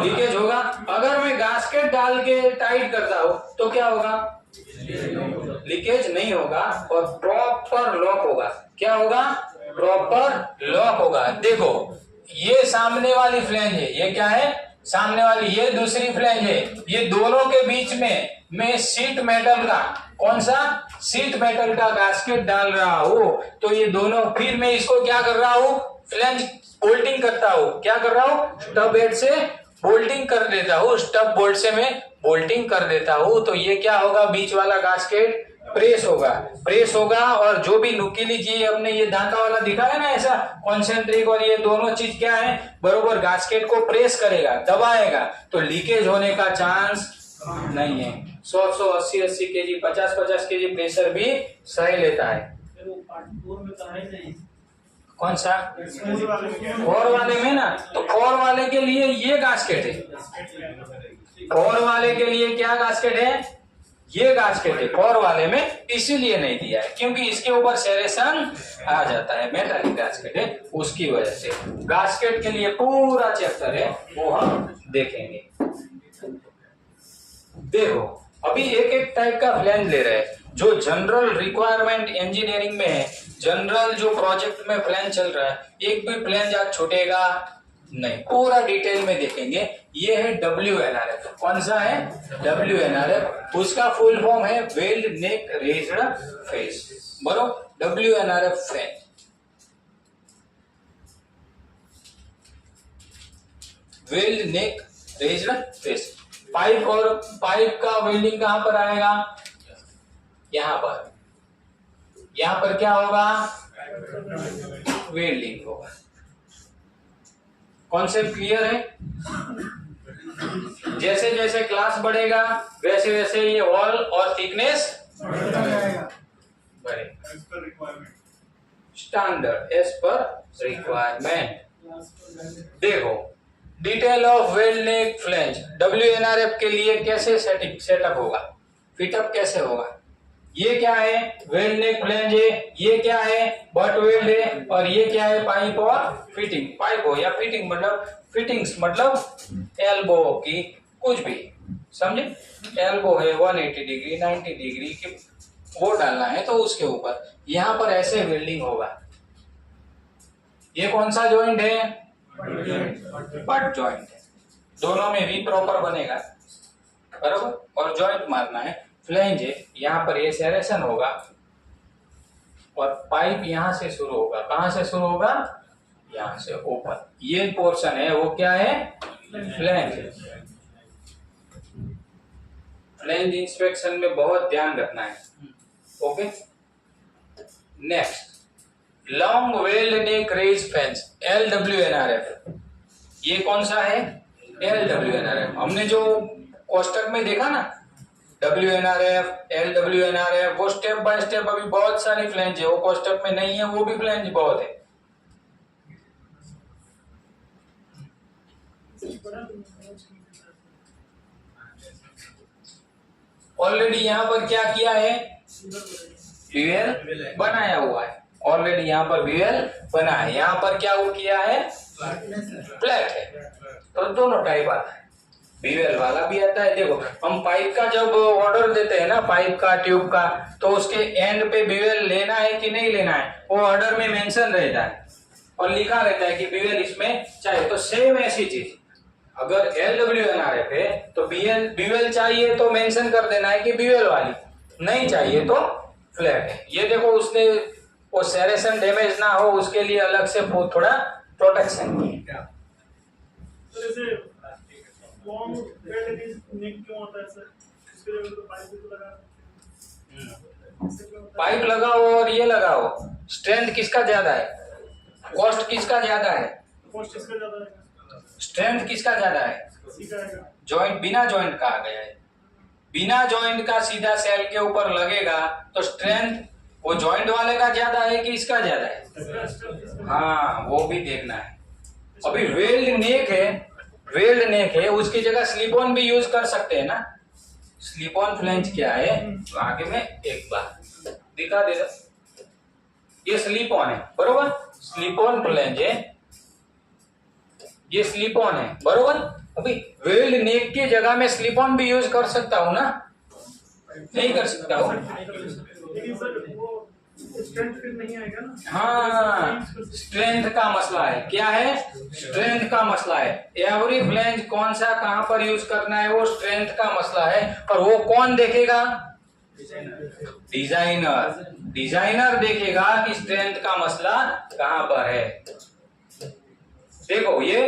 लीकेज होगा। अगर मैं गास्केट डाल के टाइट करता हूं तो क्या होगा, लीकेज नहीं होगा और प्रॉपर लॉक होगा। क्या होगा, प्रॉपर लॉक होगा। देखो ये सामने वाली फ्लैंज है, ये क्या है, सामने वाली, ये दूसरी फ्लैंज है, ये दोनों के बीच में मैं सीट मेटल का, कौन सा, सीट मेटल का गास्केट डाल रहा हूं, तो ये दोनों, फिर मैं इसको क्या कर रहा हूं, फ्लैंज बोल्टिंग करता हूं, क्या कर रहा हूं, स्टब हेड से बोल्टिंग कर देता हूं, स्टब बोल्ट से मैं बोल्टिंग कर देता हूं, तो ये क्या होगा, बीच वाला गास्केट प्रेस होगा, प्रेस होगा, और जो भी नुकीली चीज हमने ये दांता वाला दिखाया ना ऐसा कॉन्सेंट्रिक, और ये दोनों चीज क्या है, बरोबर गास्केट को प्रेस करेगा, दबाएगा, तो लीकेज होने का चांस नहीं है। 100 80 केजी, 50 केजी प्रेशर भी सही लेता है। कौन सा, फोर वाले में ना, तो फोर वाले के लिए ये गास्केट है, फोर वाले के लिए क्या गास्केट है, ये गास्केट है फोर वाले में, इसीलिए नहीं दिया है क्योंकि इसके ऊपर सेरेशन आ जाता है, मेटालिक गास्केट है, उसकी वजह से। गास्केट के लिए पूरा चैप्टर है, वो हम देखेंगे। देखो अभी एक एक टाइप का फ्लैंज ले रहे हैं, जो जनरल रिक्वायरमेंट इंजीनियरिंग में है, जनरल जो प्रोजेक्ट में फ्लैंज चल रहा है, एक भी फ्लैंज आज छूटेगा नहीं, पूरा डिटेल में देखेंगे। ये है WNRF, कौन सा है, WNRF, उसका फुल फॉर्म है वेल्ड नेक रेज्ड फेस, बरोबर, WNRF फ्लैंज। वेल्ड नेक रेज्ड फेस, पाइप, और पाइप का वेल्डिंग कहां पर आएगा, यहां पर, यहां पर क्या होगा, वेल्डिंग होगा। कॉन्सेप्ट क्लियर है? जैसे जैसे क्लास बढ़ेगा वैसे वैसे ये वॉल और थिकनेस बढ़ेगा, स्टैंडर्ड एज पर रिक्वायरमेंट, देखो detail of weld neck flange WNRF के लिए कैसे सेटअप होगा, फिटअप कैसे होगा। ये क्या है, वेल्ड नेक फ्लैंज है, ये क्या है, बट वेल्ड है, और ये क्या है, पाइप और फिटिंग। पाइप हो या फिटिंग मतलब फिटिंग्स मतलब एल्बो की कुछ भी, समझे। एल्बो है 180 डिग्री 90 डिग्री की वो डालना है तो उसके ऊपर यहां पर ऐसे वेल्डिंग होगा। ये कौन सा जॉइंट है, बट जॉइंट है, दोनों में भी प्रॉपर बनेगा बराबर। और जॉइंट मारना है, फ्लैंज है, यहाँ पर ये सेरेशन होगा और पाइप यहां से शुरू होगा। कहां से शुरू होगा, यहां से ऊपर। ये पोर्शन है वो क्या है, फ्लैंज। फ्लैंज इंस्पेक्शन में बहुत ध्यान रखना है, ओके। नेक्स्ट, लॉन्ग वेल्ड नेक रेज फ्लैंज LWNRF। ये कौन सा है, LWNRF। हमने जो कोष्टक में देखा ना WNRF LWNRF, वो स्टेप बाय स्टेप अभी बहुत सारी फ्लैंज है, वो कोष्टक में नहीं है, वो भी फ्लैंज बहुत है। ऑलरेडी यहाँ पर क्या किया है, व्यूएल बनाया हुआ है। ऑलरेडी यहाँ पर व्यूएल बना है, यहाँ पर क्या वो किया है, फ्लैट है। तो दोनों टाइप आता है, व्यूएल वाला भी आता है। देखो हम पाइप का जब ऑर्डर देते हैं ना, पाइप का ट्यूब का, तो उसके एंड पे व्यूएल लेना है कि नहीं लेना है, वो ऑर्डर में मेंशन रहता है और लिखा रहता है कि व्यूएल इसमें चाहिए। तो सेम ऐसी चीज, अगर LWNRF है तो व्यूएल चाहिए तो मेंशन कर देना है कि व्यूएल वाली, नहीं चाहिए तो फ्लैट है। ये देखो उसने वो सेरेशन डैमेज ना हो उसके लिए अलग से थोड़ा प्रोटेक्शन किया। तो जैसे लॉन्ग वेल्ड नेक क्यों होता है सर, इसके लिए तो पाइप भी तो लगा सकते हैं। पाइप लगाओ और ये लगाओ, स्ट्रेंथ किसका ज्यादा है, कॉस्ट किसका ज्यादा है, कॉस्ट इसका ज्यादा है, स्ट्रेंथ किसका ज्यादा है, जॉइंट बिना जॉइंट का आ गया है। बिना जॉइंट का सीधा सेल के ऊपर लगेगा तो स्ट्रेंथ वो जॉइंट वाले का ज्यादा है कि इसका ज्यादा है, हाँ वो भी देखना है। अभी वेल्ड नेक है उसकी जगह स्लिप ऑन भी यूज कर सकते हैं ना। स्लिप ऑन फ्लैंज क्या है, तो आगे में एक बार दिखा देगा। ये स्लिप ऑन है बरोबर, स्लिप ऑन फ्लैंज है, ये स्लिप ऑन है बरोबर। अभी वेल्ड नेक की जगह में स्लिप ऑन भी यूज कर सकता हूं ना, नहीं कर सकता हूं, लेकिन सर वो स्ट्रेंथ फिर नहीं आएगा ना। हाँ स्ट्रेंथ का मसला है, क्या है, स्ट्रेंथ का मसला है। एवरी फ्लैंज कौन सा कहां पर यूज करना है वो स्ट्रेंथ का मसला है। और वो कौन देखेगा, डिजाइनर देखेगा कि स्ट्रेंथ का मसला कहां पर है। देखो ये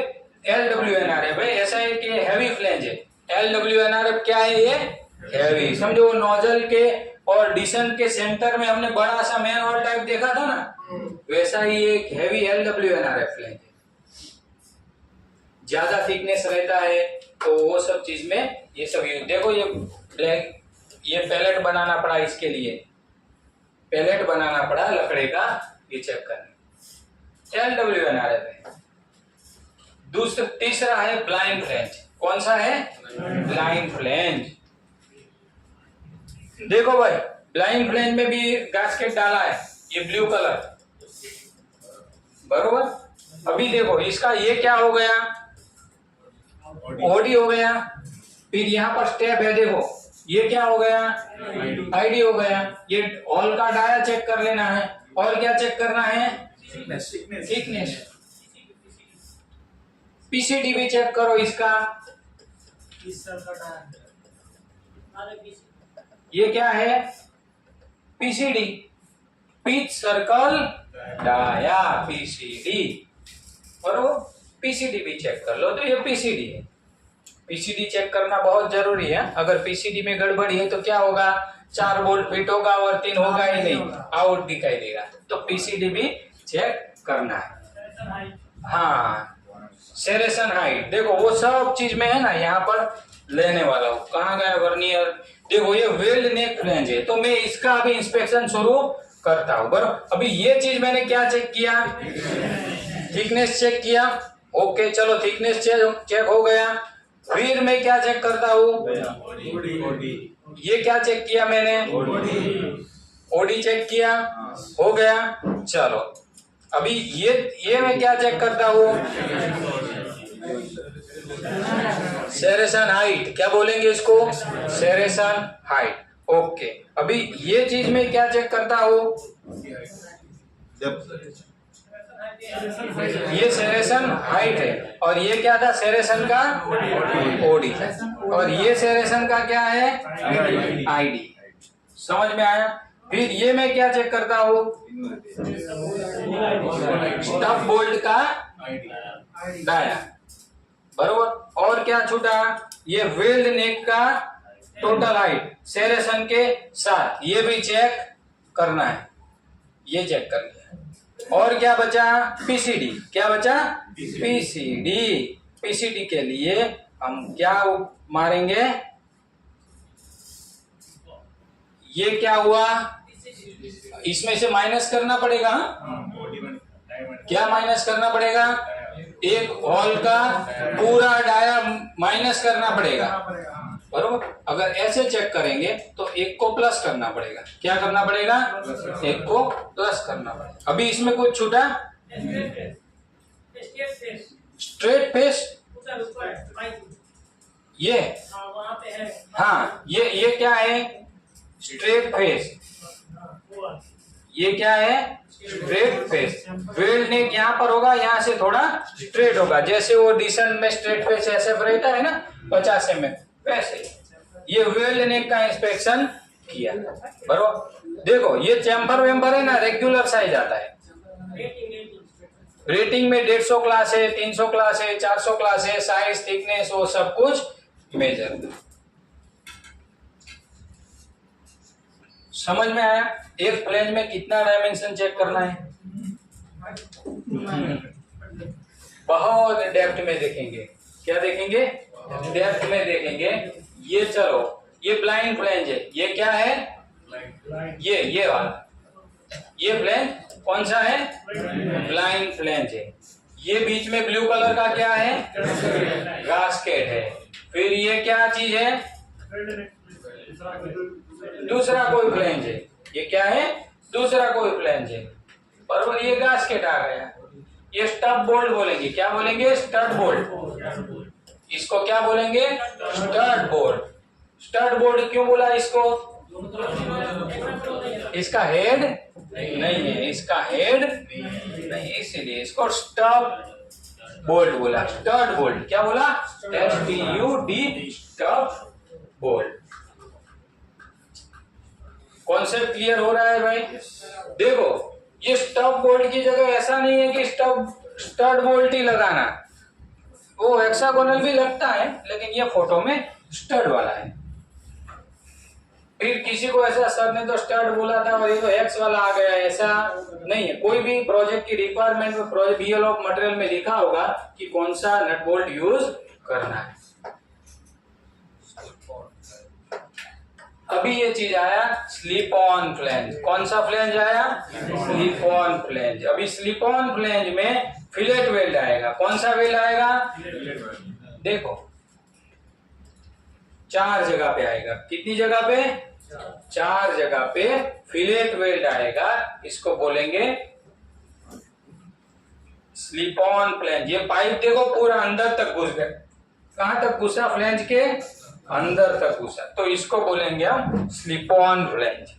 LWNRF है, ऐसा है कि हैवी फ्लैंज है। LWNRF क्या है, ये हैवी। समझो नोजल के और डिशन के सेंटर में हमने बड़ा सा मैन होल टाइप देखा था ना, वैसा ही एक हैवी LWNRF फ्लैंज है। ज्यादा थिकनेस रहता है तो वो सब चीज में ये सब यूज। देखो ये पैलेट बनाना पड़ा, इसके लिए पैलेट बनाना पड़ा लकड़े का, ये चेक करना LWNRF है। दूसरा तीसरा है ब्लाइंड फ्लैंज। कौन सा है, ब्लाइंड फ्लैंज। देखो भाई ब्लाइंड फ्लैंज में भी गास्केट डाला है, ये ब्लू कलर बरोबर। अभी देखो इसका ये क्या हो गया, ओडी हो गया। फिर यहाँ पर स्टेप है, देखो ये क्या हो गया, आईडी हो गया। ये ऑल का डाया चेक कर लेना है, और क्या चेक करना है, थिकनेस। पीसीडी भी चेक करो इसका, ये क्या है, PCD, pitch circle dia, PCD. और वो पीसीडी भी चेक कर लो, तो ये पीसीडी है। पीसीडी चेक करना बहुत जरूरी है। अगर पीसीडी में गड़बड़ी है तो क्या होगा, 4 बोल्ट फिट होगा और 3 होगा ही नहीं, आउट दिखाई देगा। तो पीसीडी भी चेक करना है। हाँ सेरेशन हाइट, देखो वो सब चीज में है ना, यहाँ पर लेने वाला हूँ। कहाँ गया वर्नियर, देखो ये वेल्ड नेक फ्लैंज है, तो मैं इसका अभी इंस्पेक्शन शुरू करता हूँ। बराबर, अभी ये चीज मैंने क्या चेक किया, थिकनेस चेक किया, ओके चलो थिकनेस चेक हो गया। फिर मैं क्या चेक करता हूँ, ये क्या चेक किया मैंने, ओडी चेक किया, हो गया। चलो अभी ये मैं क्या चेक करता हूँ, सेरेशन हाइट, क्या बोलेंगे इसको, सेरेशन हाइट। ओके अभी ये चीज में क्या चेक करता हूँ, ये सेरेशन हाइट है और ये क्या था, सेरेशन का ओडी, और ये सेरेशन का क्या है, आईडी। समझ में आया। फिर ये मैं क्या चेक करता हूँ, स्टफ बोल्ट का डाया, बरोबर। और क्या छूटा, ये वेल्ड नेक का टोटल हाइट सेरेशन के साथ, ये भी चेक करना है, ये चेक कर लिया। और क्या बचा, पीसीडी, क्या बचा, पीसीडी। पीसीडी के लिए हम क्या मारेंगे, ये क्या हुआ, इसमें से माइनस करना पड़ेगा, क्या माइनस करना पड़ेगा, एक हॉल का पूरा डाया माइनस करना पड़ेगा, बरोबर। अगर ऐसे चेक करेंगे तो एक को प्लस करना पड़ेगा, क्या करना पड़ेगा, एक को प्लस करना पड़ेगा। अभी इसमें कुछ छूटा, स्ट्रेट फेस, ये हाँ, ये क्या है, स्ट्रेट फेस, ये क्या है, स्ट्रेट फेस। वेल्ड नेक यहाँ पर होगा, यहाँ से थोड़ा स्ट्रेट होगा, जैसे वो डिसेंट में स्ट्रेट फेस ऐसे रहता है ना 50 में, वैसे ये वेल्ड नेक का इंस्पेक्शन किया, बरोबर। देखो ये चैम्बर वेम्बर है ना, रेगुलर साइज आता है। रेटिंग में 150 क्लास है, 300 क्लास है, 400 क्लास है, साइज थिकनेस वो सब कुछ मेजर। समझ में आया। एक फ्लैंज में कितना डायमेंशन चेक करना है, बहुत डेप्थ में देखेंगे, क्या देखेंगे, डेप्थ में देखेंगे। ये चलो ये ब्लाइंड फ्लैंज है, ये क्या है, ये वाला, ये फ्लैंज कौन सा है, ब्लाइंड फ्लैंज है। ये बीच में ब्लू कलर का क्या है, गास्केट है। फिर ये क्या चीज है, दूसरा कोई फ्लैंज है, ये क्या है, दूसरा कोई फ्लैंज है, बरोबर। ये गास्केट आ गया। ये स्टड बोल्ट बोलेंगे, क्या बोलेंगे, स्टड बोल्ट, इसको क्या बोलेंगे, स्टड बोल्ट। स्टड बोल्ट क्यों बोला इसको, इसका हेड नहीं है, इसका हेड नहीं, इसीलिए इसको स्टड बोल्ट बोला। स्टड बोल्ट क्या बोला, STUD, stud bolt. Concept clear हो रहा है भाई। देखो ये स्टड बोल्ट की जगह ऐसा नहीं है कि स्टड बोल्ट ही लगाना, वो हेक्सागोनल भी लगता है, लेकिन ये फोटो में स्टड वाला है। फिर किसी को ऐसा सर ने तो स्टड बोला था और ये तो हेक्स वाला आ गया, ऐसा नहीं है। कोई भी प्रोजेक्ट की रिक्वायरमेंट में प्रोजेक्ट बिल ऑफ मटेरियल में लिखा होगा कि कौन सा नट बोल्ट यूज करना है। अभी ये चीज आया स्लिप ऑन फ्लैंज। कौन सा फ्लैंज आया, स्लिप ऑन फ्लैंज। अभी स्लिप ऑन फ्लैंज में फिलेट वेल्ड आएगा। कौन सा वेल्ड आएगा, देखो 4 जगह पे आएगा। कितनी जगह पे, 4 जगह पे फिलेट वेल्ड आएगा। इसको बोलेंगे स्लिप ऑन फ्लैंज। ये पाइप देखो पूरा अंदर तक घुस गया, कहां तक घुसा, फ्लैंज के अंदर तक घुसा, तो इसको बोलेंगे हम स्लिप ऑन फ्लैंज।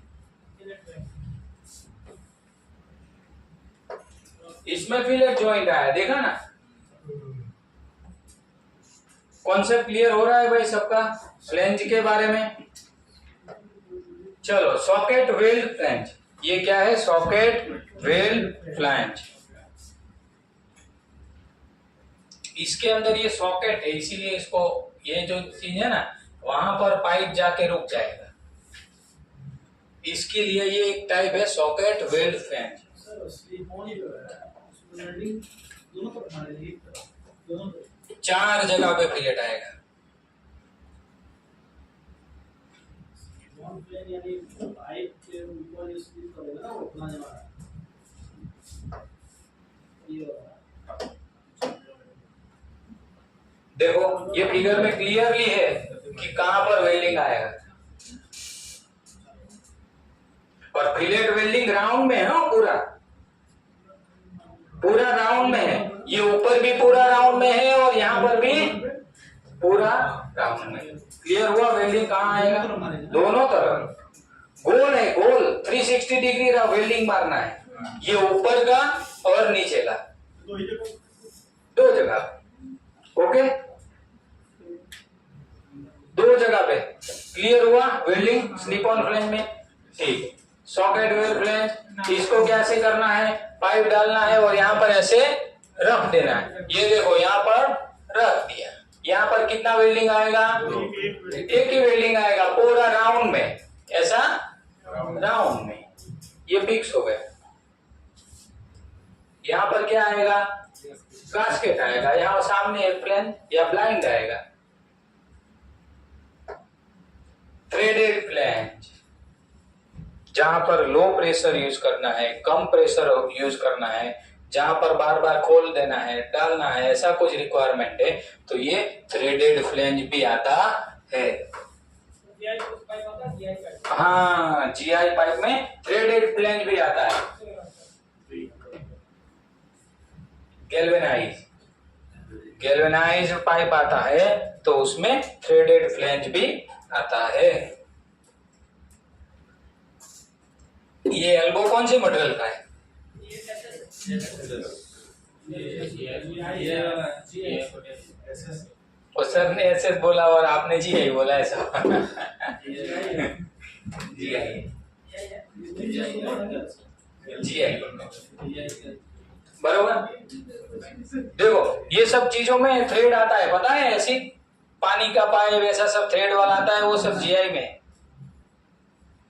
इसमें फिलेट जॉइंट आया, देखा ना। कॉन्सेप्ट क्लियर हो रहा है भाई सबका फ्लैंज के बारे में। चलो सॉकेट वेल्ड फ्लैंज, ये क्या है, सॉकेट वेल्ड फ्लैंज। इसके अंदर ये सॉकेट है, इसीलिए इसको, ये जो चीज है ना वहां पर पाइप जाके रुक जाएगा, इसके लिए ये एक टाइप है सॉकेट वेल्ड फ्लैंज। 4 जगह पे फिलेट आएगा। ये फिगर में क्लियरली है कि कहां पर वेल्डिंग आएगा। और फिलेट वेल्डिंग राउंड में है, पूरा पूरा राउंड में है। ये ऊपर भी पूरा राउंड में है और यहाँ पर भी पूरा राउंड में। क्लियर हुआ? वेल्डिंग कहाँ आएगा? दोनों तरफ गोल है, गोल 360 डिग्री का वेल्डिंग मारना है। ये ऊपर का और नीचे का, दो जगह। ओके, दो जगह पे क्लियर हुआ वेल्डिंग स्लिप ऑन फ्लैंज में। ठीक, सॉकेट वेल फ्लैंज, इसको कैसे करना है? पाइप डालना है और यहाँ पर ऐसे रख देना है। ये देखो यहाँ पर रख दिया, यहाँ पर कितना वेल्डिंग आएगा? एक ही वेल्डिंग आएगा पूरा राउंड में, ऐसा राउंड में। ये फिक्स हो गया। यहाँ पर क्या आएगा? गास्केट आएगा। यहाँ सामने एक फ्लैंज या ब्लाइंड आएगा। थ्रेडेड फ्लैंज, जहां पर लो प्रेशर यूज करना है, कम प्रेशर यूज करना है, जहां पर बार बार खोल देना है, डालना है, ऐसा कुछ रिक्वायरमेंट है तो ये थ्रेडेड फ्लैंज भी आता है। हाँ, जीआई पाइप में थ्रेडेड फ्लैंज भी आता है। गैल्वेनाइज पाइप आता है तो उसमें थ्रेडेड फ्लैंज भी आता है। ये एल्बो कौन से मटेरियल का है? और सर ने एसएस बोला और आपने जी आई बोला, ऐसा? जी आई, जी आई बरोबर। देखो ये सब चीजों में थ्रेड आता है, पता है? ऐसी पानी का पाइप ऐसा सब थ्रेड वाला आता है, वो सब जीआई में,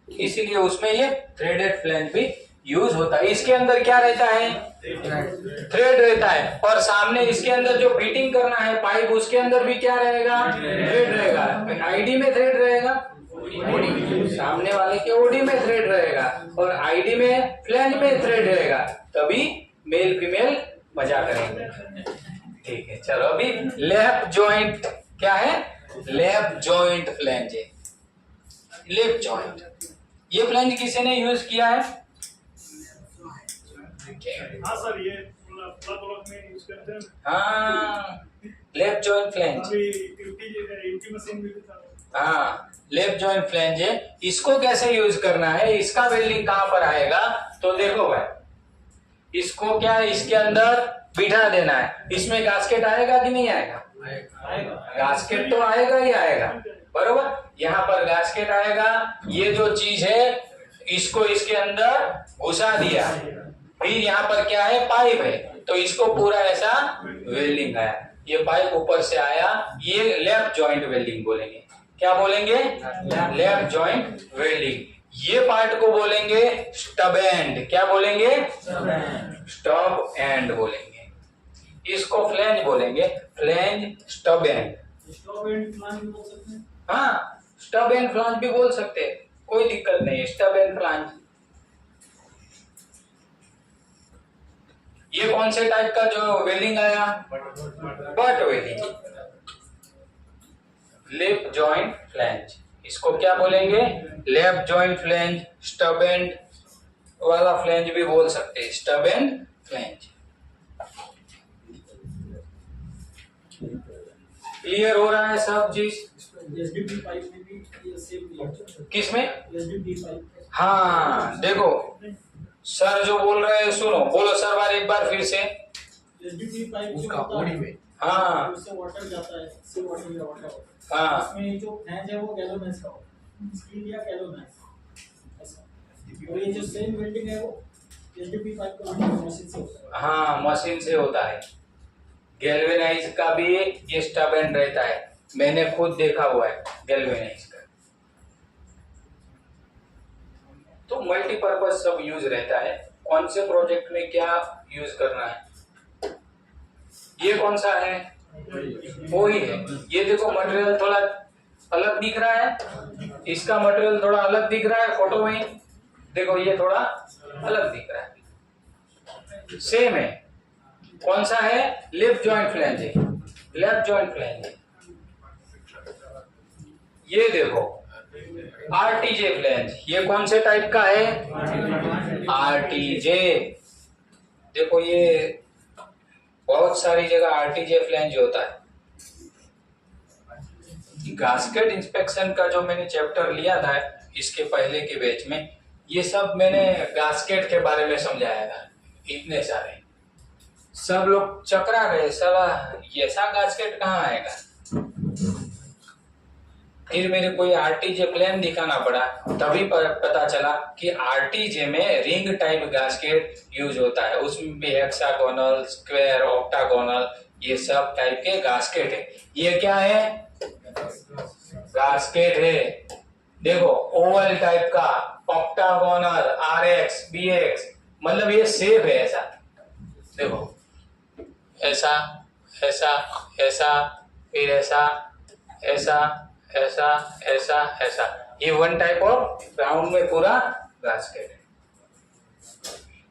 इसीलिए उसमें ये थ्रेडेड फ्लैंज भी यूज होता है। इसके अंदर क्या रहता है? थ्रेड रहता है। और सामने इसके अंदर जो फिटिंग करना है पाइप, उसके अंदर भी क्या रहेगा? थ्रेड रहेगा। आईडी में थ्रेड रहेगा, सामने वाले के ओडी में थ्रेड रहेगा और आईडी में फ्लैंज में थ्रेड रहेगा। तभी मेल फीमेल मजा करेंगे। ठीक है, चलो अभी लेफ्ट जॉइंट क्या है? लेफ्ट जॉइंट फ्लैंज है। लेफ्ट जॉइंट, ये फ्लैंज किसी ने यूज किया है? हाँ सर, ये ब्लॉक में यूज करते हैं। हाँ, लेफ्ट जॉइंट फ्लैंज। अभी मशीन में भी था। हाँ, लेफ्ट जॉइंट फ्लैंज है। इसको कैसे यूज करना है? इसका वेल्डिंग कहां पर आएगा? तो देखो भाई, इसको क्या है, इसके अंदर बिठा देना है। इसमें गास्केट आएगा कि नहीं आएगा? गास्केट तो आएगा ही आएगा, बरोबर। यहाँ पर गास्केट आएगा। ये जो चीज है इसको इसके अंदर घुसा दिया। फिर यहाँ पर क्या है? पाइप है, तो इसको पूरा ऐसा वेल्डिंग आया। ये पाइप ऊपर से आया, ये लेफ्ट जॉइंट वेल्डिंग बोलेंगे। क्या बोलेंगे? Left joint welding. ये पार्ट को बोलेंगे स्टब एंड। क्या बोलेंगे? स्टब एंड बोलेंगे। इसको फ्लैंज बोलेंगे, फ्लैंज स्टब एंड। हाँ, स्टब एंड फ्लैंज भी बोल सकते हैं, कोई दिक्कत नहीं है। Stub and flange. ये कौन से टाइप का जो वेल्डिंग आया? Butt welding. Left joint flange, इसको क्या बोलेंगे? Left joint flange. Stub and वाला फ्लैंज भी बोल सकते हैं, स्टब एंड फ्लैंज। क्लियर हो रहा है सब चीज? किसमें? हाँ, देखो सर जो बोल रहे हैं सुनो, बोलो सर बार एक बार फिर से। उसका बॉडी में। हाँ, उससे वाटर जाता है, से वाटर या वाटर। हाँ, इसमें जो फ्लैंज है वो गैल्वेनाइज का होगा, स्टील या गैल्वेनाइज ऐसा। और ये जो सेम वेल्डिंग है वो एसडीपी पाइप का मशीन से होता है। हाँ, मशीन से होता है। गैल्वेनाइज का भी ये स्टब एंड रहता है, मैंने खुद देखा हुआ है गैल्वेनाइज का। तो मल्टीपर्पज सब यूज रहता है। कौन से प्रोजेक्ट में क्या यूज करना है? ये कौन सा है? वो ही है। ये देखो मटेरियल थोड़ा अलग दिख रहा है, इसका मटेरियल थोड़ा अलग दिख रहा है फोटो में। देखो ये थोड़ा अलग दिख रहा है, सेम है। कौन सा है? लेफ्ट जॉइंट फ्लैंज है। लेफ्ट जॉइंट फ्लैंज है। ये देखो आरटीजे फ्लैंज, ये कौन से टाइप का है? आरटीजे। देखो ये बहुत सारी जगह आरटीजे फ्लैंज होता है। गास्केट इंस्पेक्शन का जो मैंने चैप्टर लिया था इसके पहले के बैच में, ये सब मैंने गास्केट के बारे में समझाया था। इतने सारे सब लोग चकरा गए, साला ये सा गास्केट कहाँ आएगा। फिर मेरे को आरटीजे प्लेन दिखाना पड़ा, तभी पता चला कि आरटीजे में रिंग टाइप गास्केट यूज होता है। उसमें भी हेक्सागोनल, स्क्वायर, ऑक्टागोनल, ये सब टाइप के गास्केट है। ये क्या है? गास्केट है। देखो ओवल टाइप का, ऑक्टागोनल, आरएक्स, बीएक्स, मतलब ये शेप है ऐसा। देखो ऐसा ऐसा ऐसा, फिर ऐसा ऐसा ऐसा ऐसा ऐसा, ये वन टाइप ऑफ राउंड में पूरा गास्केट है।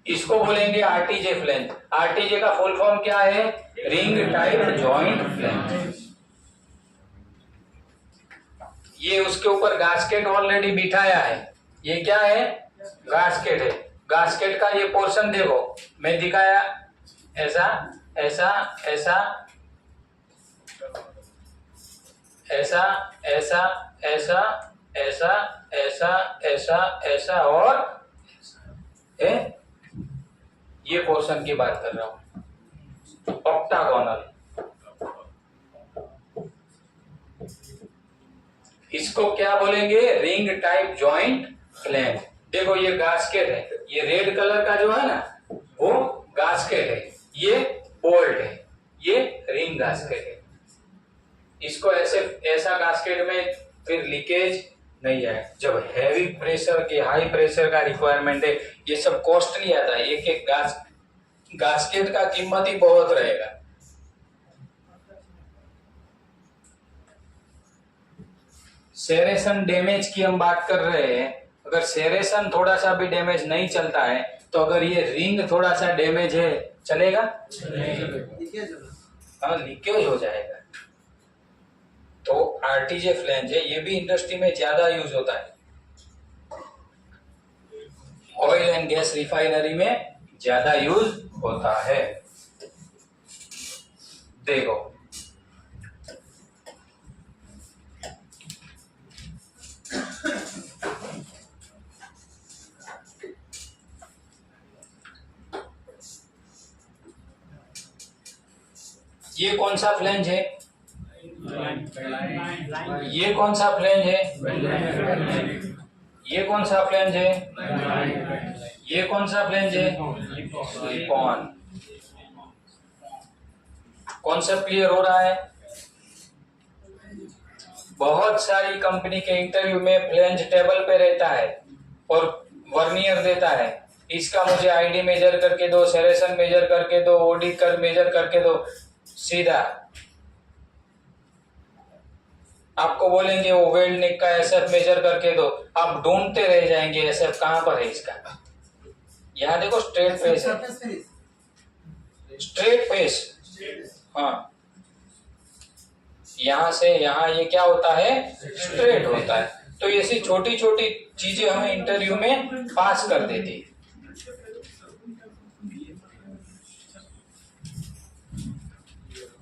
इसको बोलेंगे आरटीजे फ्लैंज। आरटीजे का फुल फॉर्म क्या है? Ring type joint flange. ये उसके ऊपर गास्केट ऑलरेडी बिठाया है। ये क्या है? गास्केट है। गास्केट का ये पोर्शन देखो, मैं दिखाया ऐसा ऐसा ऐसा ऐसा ऐसा ऐसा ऐसा ऐसा ऐसा ऐसा और ऐसा। ये पोर्शन की बात कर रहा हूं, ऑक्टागोनल। इसको क्या बोलेंगे? Ring type joint flange. देखो ये गास्केट है, ये रेड कलर का जो है ना वो गास्केट है, ये बोल्ट है, ये रिंग गास्केट है। इसको ऐसे ऐसा गास्केट में फिर लीकेज नहीं है। जब हैवी प्रेशर के, हाई प्रेशर का रिक्वायरमेंट है, ये सब कॉस्टली आता है। एक एक गास्केट का कीमत ही बहुत रहेगा। सेरेशन डैमेज की हम बात कर रहे हैं। अगर सेरेशन थोड़ा सा भी डैमेज नहीं चलता है, तो अगर ये रिंग थोड़ा सा डैमेज है, चलेगा? हाँ, लीकेज हो जाएगा। तो आरटीजे फ्लैंज है, ये भी इंडस्ट्री में ज्यादा यूज होता है। ऑयल एंड गैस रिफाइनरी में ज्यादा यूज होता है। देखो ये कौन सा फ्लैंज है? ये कौन सा फ्लैंज है? ये कौन सा फ्लैंज है? ये कौन सा फ्लैंज है? सिलिकॉन। कॉन्सेप्ट क्लियर हो रहा है? बहुत सारी कंपनी के इंटरव्यू में फ्लैंज टेबल पे रहता है और वर्नियर देता है, इसका मुझे आईडी मेजर करके दो, सेरेशन मेजर करके दो, ओडी कर मेजर करके दो। सीधा आपको बोलेंगे वो वेल्ड नेक का एसएफ मेजर करके दो, आप ढूंढते रह जाएंगे एसएफ कहां पर है इसका। यहाँ देखो स्ट्रेट फेस है, स्ट्रेट फेस। हाँ, यहां से यहां ये क्या होता है? स्ट्रेट होता है। तो ऐसी छोटी छोटी चीजें हमें इंटरव्यू में पास कर देती है।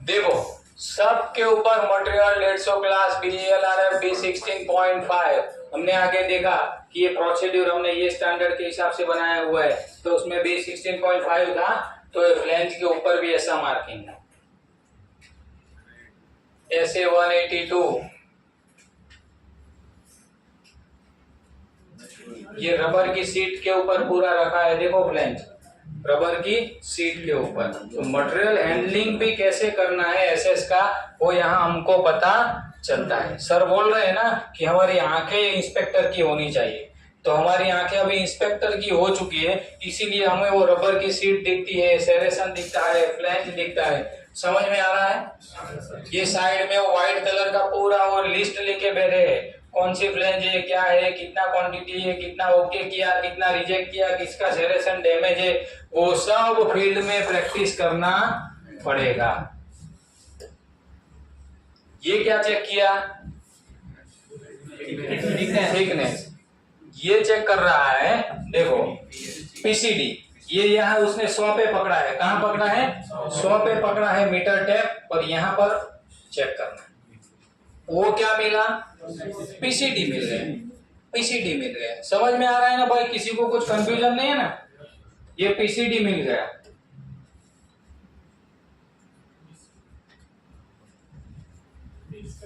देखो सबके ऊपर मटेरियल 150 क्लास BELRF B16.5। हमने आगे देखा कि ये प्रोसीड्यूर हमने ये स्टैंडर्ड के हिसाब से बनाया हुआ है, तो उसमें B16.5 था, तो ये फ्लैंज के ऊपर भी ऐसा मार्किंग है। ऐसे 182, ये रबर की सीट के ऊपर पूरा रखा है। देखो फ्लैंज रबर की सीट के ऊपर। तो मटेरियल हैंडलिंग भी कैसे करना है एसएस का, वो यहाँ हमको पता चलता है। सर बोल रहे हैं ना कि हमारी आंखें इंस्पेक्टर की होनी चाहिए, तो हमारी आंखें अभी इंस्पेक्टर की हो चुकी है, इसीलिए हमें वो रबर की सीट दिखती है, सेरेशन दिखता है, फ्लैंज दिखता है। समझ में आ रहा है? ये साइड में व्हाइट कलर का पूरा वो लिस्ट लेके बैठे है, कौन सी फ्लैंज है, क्या है, कितना क्वांटिटी है, कितना ओके किया, कितना रिजेक्ट किया, किसका सेरेशन डैमेज है, वो सब फील्ड में प्रैक्टिस करना पड़ेगा। ये क्या चेक किया? थिकनेस। ये चेक कर रहा है, देखो पीसीडी, ये यहाँ उसने 100 पे पकड़ा है, कहाँ पकड़ा है 100 पे पकड़ा है मीटर टेप, और यहाँ पर चेक करना है। वो क्या मिला, पीसीडी मिल गए, पीसीडी मिल गया। समझ में आ रहा है ना भाई, किसी को कुछ कंफ्यूजन नहीं है ना, ये पीसीडी मिल गया।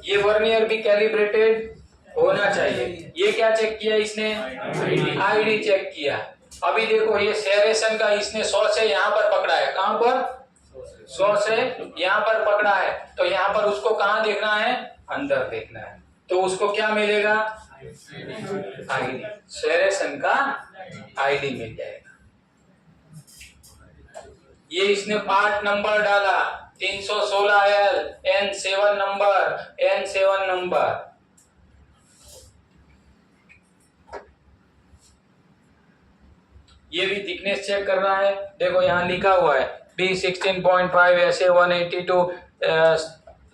ये वर्नियर भी कैलिब्रेटेड होना चाहिए। ये क्या चेक किया इसने, आईडी चेक किया। अभी देखो ये सेरेशन का इसने 100 से यहाँ पर पकड़ा है, कहां पर 100 से यहाँ पर पकड़ा है, तो यहाँ पर उसको कहाँ देखना है, अंदर देखना है, तो उसको क्या मिलेगा, आईडी, सेरेशन का आईडी मिल जाएगा। ये इसने पार्ट नंबर डाला 316L N7 नंबर, ये भी थिकनेस चेक कर रहा है। देखो यहाँ लिखा हुआ है B16.5 SA 182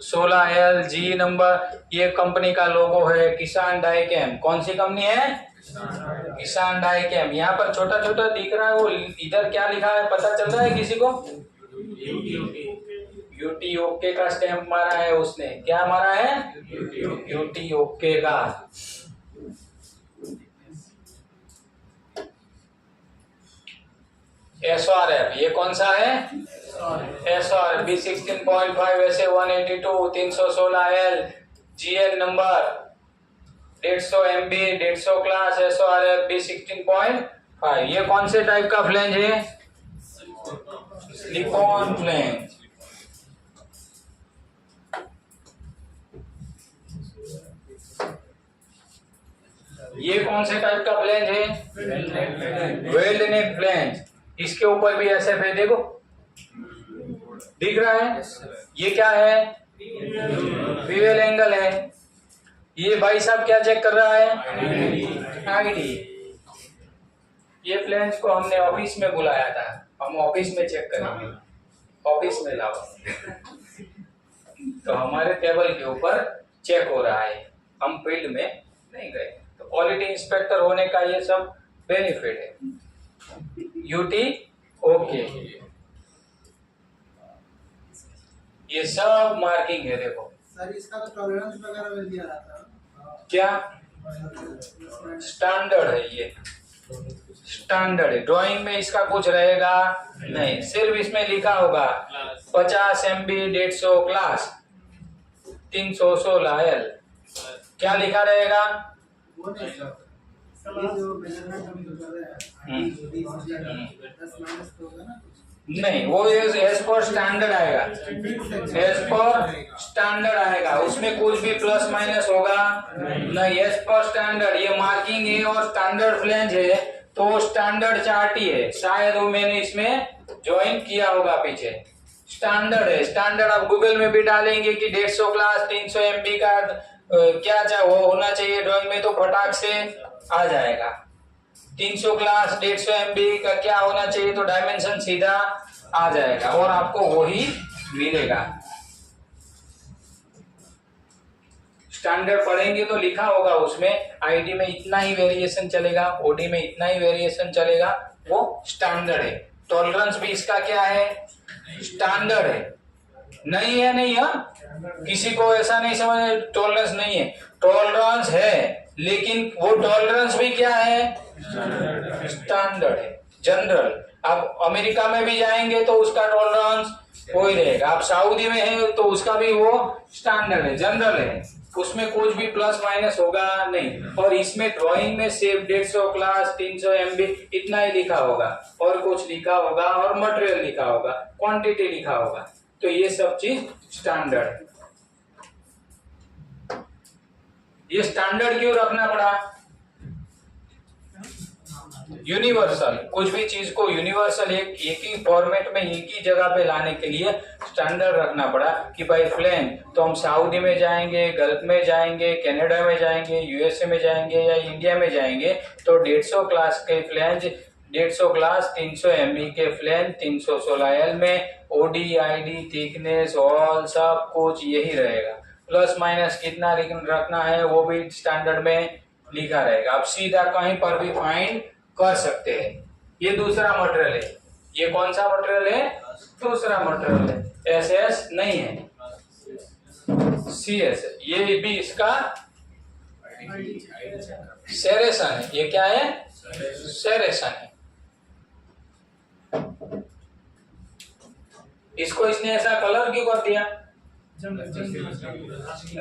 16L G number, ये कंपनी का लोगो है, किसान डाइकेम। कौन सी कंपनी है, किसान डाइकेम। यहाँ पर छोटा छोटा दिख रहा है, वो इधर क्या लिखा है पता चल रहा है किसी को, यूटी ओके का स्टैंप मारा है उसने, क्या मारा है, यूटी ओके का। SRF ये कौन सा है, SRF B16.5 SA 182 316L GN number 150 MB 150 class SRF B16.5। ये कौन से टाइप का फ्लेंज है, सिलिकॉन फ्लेंज। ये कौन से टाइप का फ्लेंज है, वेल्ड नेक फ्लेंज। इसके ऊपर भी एसएफ है, देखो दिख रहा है। ये क्या है, फ्यूल एंगल है। ये भाई साहब क्या चेक कर रहा है, आईडी। ये फ्लेंज को हमने ऑफिस में बुलाया था, हम ऑफिस में चेक करेंगे, ऑफिस में लाओ। तो हमारे टेबल के ऊपर चेक हो रहा है, हम फील्ड में नहीं गए। तो क्वालिटी इंस्पेक्टर होने का ये सब बेनिफिट है। यूटी ओके, ये सब मार्किंग है। देखो सर इसका तो टॉलरेंस वगैरह मिल दिया था क्या, स्टैंडर्ड है, ये स्टैंडर्ड है। ड्राइंग में इसका कुछ रहेगा नहीं, सिर्फ इसमें लिखा होगा 50 MB 150 क्लास 316L। क्या लिखा रहेगा, वो नहीं सर, ये जो मेजरमेंट हम जो कर रहे हैं 10 माइनस तो होगा ना कुछ? नहीं, वो एज पर स्टैंडर्ड आएगा, एज पर स्टैंडर्ड आएगा, उसमें कुछ भी प्लस माइनस होगा नहीं, एज पर स्टैंडर्ड। ये मार्किंग है और स्टैंडर्ड फ्लेंज है, तो स्टैंडर्ड चार्ट ही है, शायद वो मैंने इसमें ज्वाइन किया होगा पीछे। स्टैंडर्ड है, स्टैंडर्ड आप गूगल में भी डालेंगे कि 150 क्लास 300 MB का क्या चाहे वो होना चाहिए ड्राइंग में, तो फटाक से आ जाएगा। 300 क्लास 150 MB का क्या होना चाहिए, तो डायमेंशन सीधा आ जाएगा और आपको वही मिलेगा। स्टैंडर्ड पढ़ेंगे तो लिखा होगा उसमें, आईडी में इतना ही वेरिएशन चलेगा, ओडी में इतना ही वेरिएशन चलेगा, वो स्टैंडर्ड है। टॉलरेंस भी इसका क्या है, स्टैंडर्ड है। नहीं है, नहीं है, किसी को ऐसा नहीं समझ टॉलरेंस नहीं है, टॉलरेंस है, लेकिन वो टॉलरेंस भी क्या है, स्टैंडर्ड है, जनरल। आप अमेरिका में भी जाएंगे तो उसका टॉलरेंस वही रहेगा, आप सऊदी में है तो उसका भी वो स्टैंडर्ड है, जनरल है, उसमें कुछ भी प्लस माइनस होगा नहीं। और इसमें ड्राइंग में सिर्फ 150 क्लास 300 MB इतना ही लिखा होगा, और कुछ लिखा होगा, और मटेरियल लिखा होगा, क्वांटिटी लिखा होगा, तो ये सब चीज स्टैंडर्ड है। ये स्टैंडर्ड क्यों रखना पड़ा, यूनिवर्सल, कुछ भी चीज को यूनिवर्सल एक ही फॉर्मेट में एक ही जगह पे लाने के लिए स्टैंडर्ड रखना पड़ा कि भाई फ्लेंज तो हम सऊदी में जाएंगे, गल्फ में जाएंगे, कनाडा में जाएंगे, यूएसए में जाएंगे या इंडिया में जाएंगे, तो 150 क्लास के फ्लेंज 150 क्लास 300 MB के फ्लेंज 316L में ओडी, आईडी, थिकनेस, ऑल सब कुछ यही रहेगा। प्लस माइनस कितना रखना है वो भी स्टैंडर्ड में लिखा रहेगा। आप सीधा कहीं पर भी फाइंड कर सकते हैं। ये दूसरा मटेरियल है। ये कौन सा मटेरियल है? दूसरा मटेरियल है। SS नहीं है, CS है। ये भी इसका सेरेसन है। ये क्या है? सेरेसन है। इसको इसने ऐसा कलर क्यों कर दिया?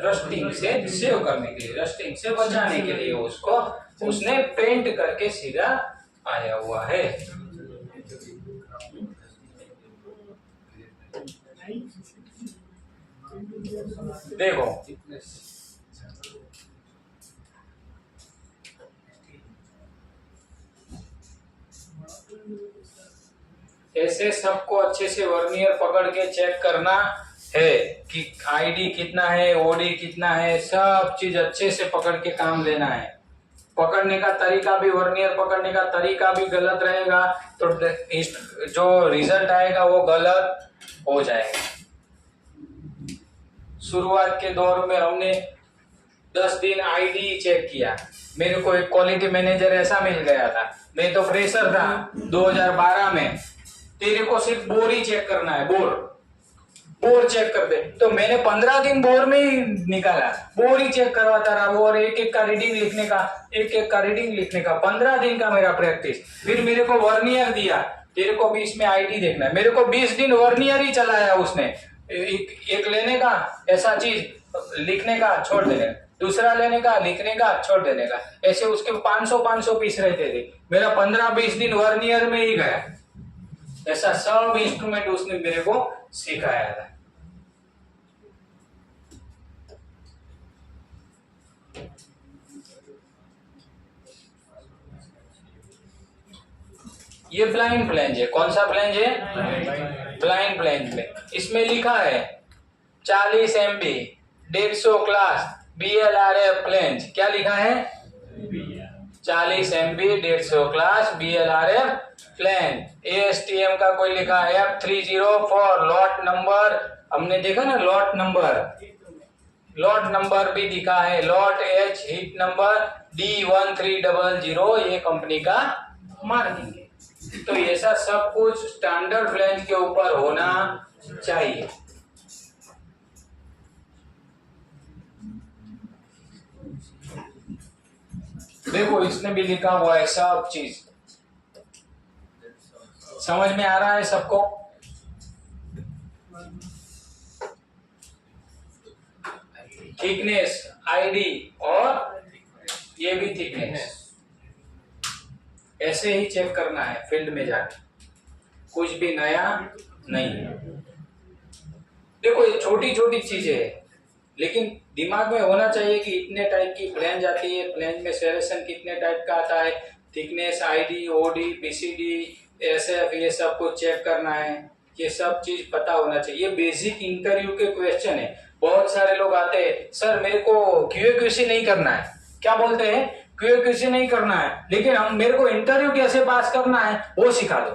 रस्टिंग से सेव करने के लिए, रस्टिंग से बचाने के लिए उसको उसने पेंट करके सीधा आया हुआ है। देखो ऐसे सबको अच्छे से वर्नियर पकड़ के चेक करना है कि आईडी कितना है, ओडी कितना है, सब चीज अच्छे से पकड़ के काम लेना है। पकड़ने का तरीका भी, वर्नियर पकड़ने का तरीका भी गलत रहेगा तो जो रिजल्ट आएगा वो गलत हो जाएगा। शुरुआत के दौर में हमने 10 दिन आईडी चेक किया। मेरे को एक क्वालिटी मैनेजर ऐसा मिल गया था, मैं तो फ्रेशर था 2012 में। तेरे को सिर्फ बोर ही चेक करना है, बोर चेक कर दे। तो मैंने 15 दिन बोर में ही निकाला, बोर ही चेक करवाता रहा। बोर एक एक का रीडिंग लिखने का 15 दिन का मेरा प्रैक्टिस। फिर मेरे को वर्नियर दिया, तेरे को भी इसमें आईडी देखना है। मेरे को 20 दिन वर्नियर ही चलाया उसने। एक लेने का ऐसा चीज लिखने का छोड़ देने का, दूसरा लेने का लिखने का छोड़ देने का, ऐसे उसके 500 पीस रहते थे। मेरा 15-20 दिन वर्नियर में ही गया। ऐसा सब इंस्ट्रूमेंट उसने मेरे को सिखाया था। ये ब्लाइंड फ्लैंज है। कौन सा फ्लैंज है? ब्लाइंड फ्लैंज में इसमें लिखा है 40 MB 150 क्लास BLRF फ्लैंज। क्या लिखा है? 40 MB 150 class BLRF flange. ASTM का कोई लिखा है F304 लॉट नंबर। हमने देखा ना लॉट नंबर भी दिखा है। Lot H heat number D1300 ये कंपनी का मार्किंग है। तो ऐसा सब कुछ स्टैंडर्ड फ्लैंज के ऊपर होना चाहिए। देखो इसने भी लिखा हुआ है सब चीज। समझ में आ रहा है सबको? थिकनेस आईडी और ये भी थिकनेस ऐसे ही चेक करना है फील्ड में जाके, कुछ भी नया नहीं है। देखो ये छोटी छोटी चीजें है, लेकिन दिमाग में होना चाहिए कि इतने टाइप की फ्लैंज आती है, फ्लैंज में सेरेशन कितने टाइप का आता है, thickness, ID, OD, PCD, SF, ये सब कुछ चेक करना है। ये सब चीज पता होना चाहिए। ये बेसिक इंटरव्यू के क्वेश्चन है। बहुत सारे लोग आते हैं, सर मेरे को क्यूए नहीं करना है। क्या बोलते हैं? क्यूए नहीं करना है, लेकिन हम मेरे को इंटरव्यू कैसे पास करना है वो सिखा दो।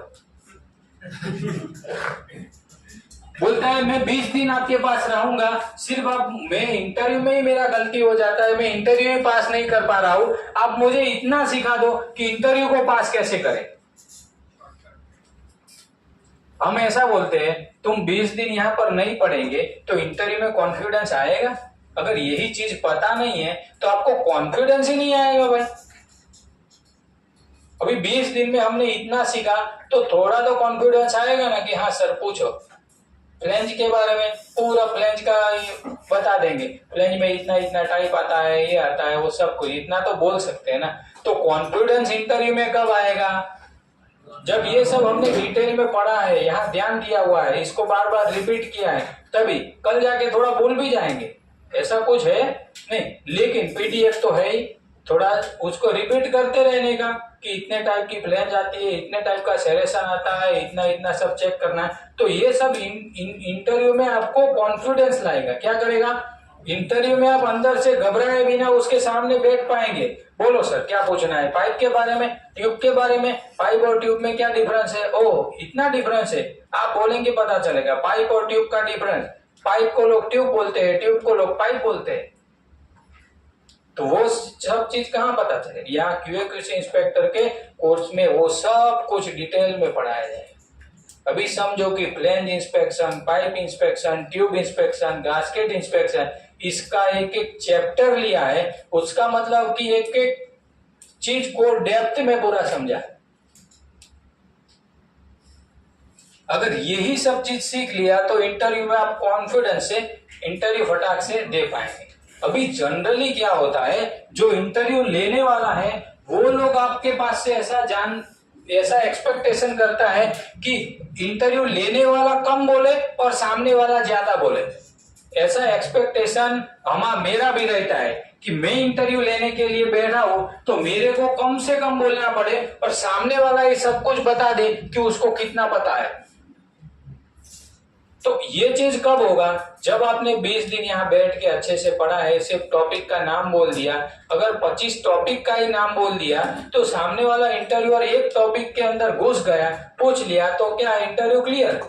बोलता है मैं 20 दिन आपके पास रहूंगा, सिर्फ आप, मैं इंटरव्यू में ही मेरा गलती हो जाता है, मैं इंटरव्यू में पास नहीं कर पा रहा हूं, आप मुझे इतना सिखा दो कि इंटरव्यू को पास कैसे करें। हम ऐसा बोलते हैं तुम 20 दिन यहाँ पर नहीं पढ़ेंगे तो इंटरव्यू में कॉन्फिडेंस आएगा? अगर यही चीज पता नहीं है तो आपको कॉन्फिडेंस ही नहीं आएगा भाई। अभी 20 दिन में हमने इतना सीखा तो थोड़ा तो कॉन्फिडेंस आएगा ना कि हाँ सर पूछो। फ्लैंज के बारे में पूरा फ्लैंज का बता देंगे, फ्लैंज में इतना इतना टाइप आता है, ये आता है, वो सब कुछ इतना तो बोल सकते हैं ना। तो कॉन्फिडेंस इंटरव्यू में कब आएगा? जब ये सब हमने डिटेल में पढ़ा है, यहाँ ध्यान दिया हुआ है, इसको बार बार रिपीट किया है, तभी कल जाके थोड़ा भूल भी जाएंगे। ऐसा कुछ है नहीं, लेकिन पीडीएफ तो है ही, थोड़ा उसको रिपीट करते रहने का कि इतने टाइप की फ्लैंज आती है, इतने टाइप का सेरेशन आता है, इतना इतना सब चेक करना है। तो ये सब इंटरव्यू में आपको कॉन्फिडेंस लाएगा। क्या करेगा? इंटरव्यू में आप अंदर से घबराए बिना उसके सामने बैठ पाएंगे। बोलो सर क्या पूछना है? पाइप के बारे में, ट्यूब के बारे में। पाइप और ट्यूब में क्या डिफरेंस है? ओह इतना डिफरेंस है, आप बोलेंगे पता चलेगा। पाइप और ट्यूब का डिफरेंस, पाइप को लोग ट्यूब बोलते हैं, ट्यूब को लोग पाइप बोलते हैं। तो वो सब चीज कहाँ पता चले? यहाँ क्यूए इंस्पेक्टर के कोर्स में वो सब कुछ डिटेल में पढ़ाया जाए। अभी समझो कि flange inspection, pipe inspection, tube inspection, gasket inspection, इसका एक एक चैप्टर लिया है। उसका मतलब कि एक एक चीज को डेप्थ में पूरा समझा। अगर यही सब चीज सीख लिया तो इंटरव्यू में आप कॉन्फिडेंस से इंटरव्यू फटाक से दे पाएंगे। अभी जनरली क्या होता है, जो इंटरव्यू लेने वाला है वो लोग आपके पास से ऐसा एक्सपेक्टेशन करता है कि इंटरव्यू लेने वाला कम बोले और सामने वाला ज्यादा बोले। ऐसा एक्सपेक्टेशन मेरा भी रहता है कि मैं इंटरव्यू लेने के लिए बैठा हूं तो मेरे को कम से कम बोलना पड़े और सामने वाला ये सब कुछ बता दे कि उसको कितना पता है। तो ये चीज कब होगा? जब आपने 20 दिन यहाँ बैठ के अच्छे से पढ़ा है, सिर्फ टॉपिक का नाम बोल दिया। अगर 25 टॉपिक का ही नाम बोल दिया तो सामने वाला इंटरव्यूअर एक टॉपिक के अंदर घुस गया, पूछ लिया, तो क्या इंटरव्यू क्लियर?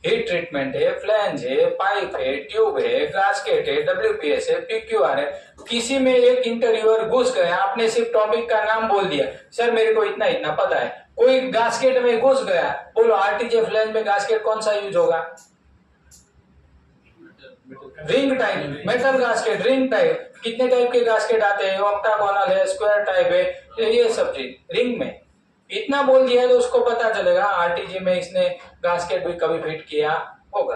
हीट ट्रीटमेंट है, फ्लैंज है, पाइप है, ट्यूब है, गास्केट है, WPS है, PQR है, किसी में एक इंटरव्यूअर घुस गया, आपने सिर्फ टॉपिक का नाम बोल दिया, सर मेरे को इतना इतना पता है। कोई गास्केट में घुस गया, बोलो आरटीजे फ्लैंज में गास्केट कौन सा यूज होगा? Ring type, metal gasket, ring type. कितने टाइप के गास्केट आते हैं? ऑक्टागोनल है, स्क्वायर टाइप है, ये सब चीज रिंग में इतना बोल दिया तो उसको पता चलेगा आरटीजी में इसने गास्केट भी कभी फिट किया होगा।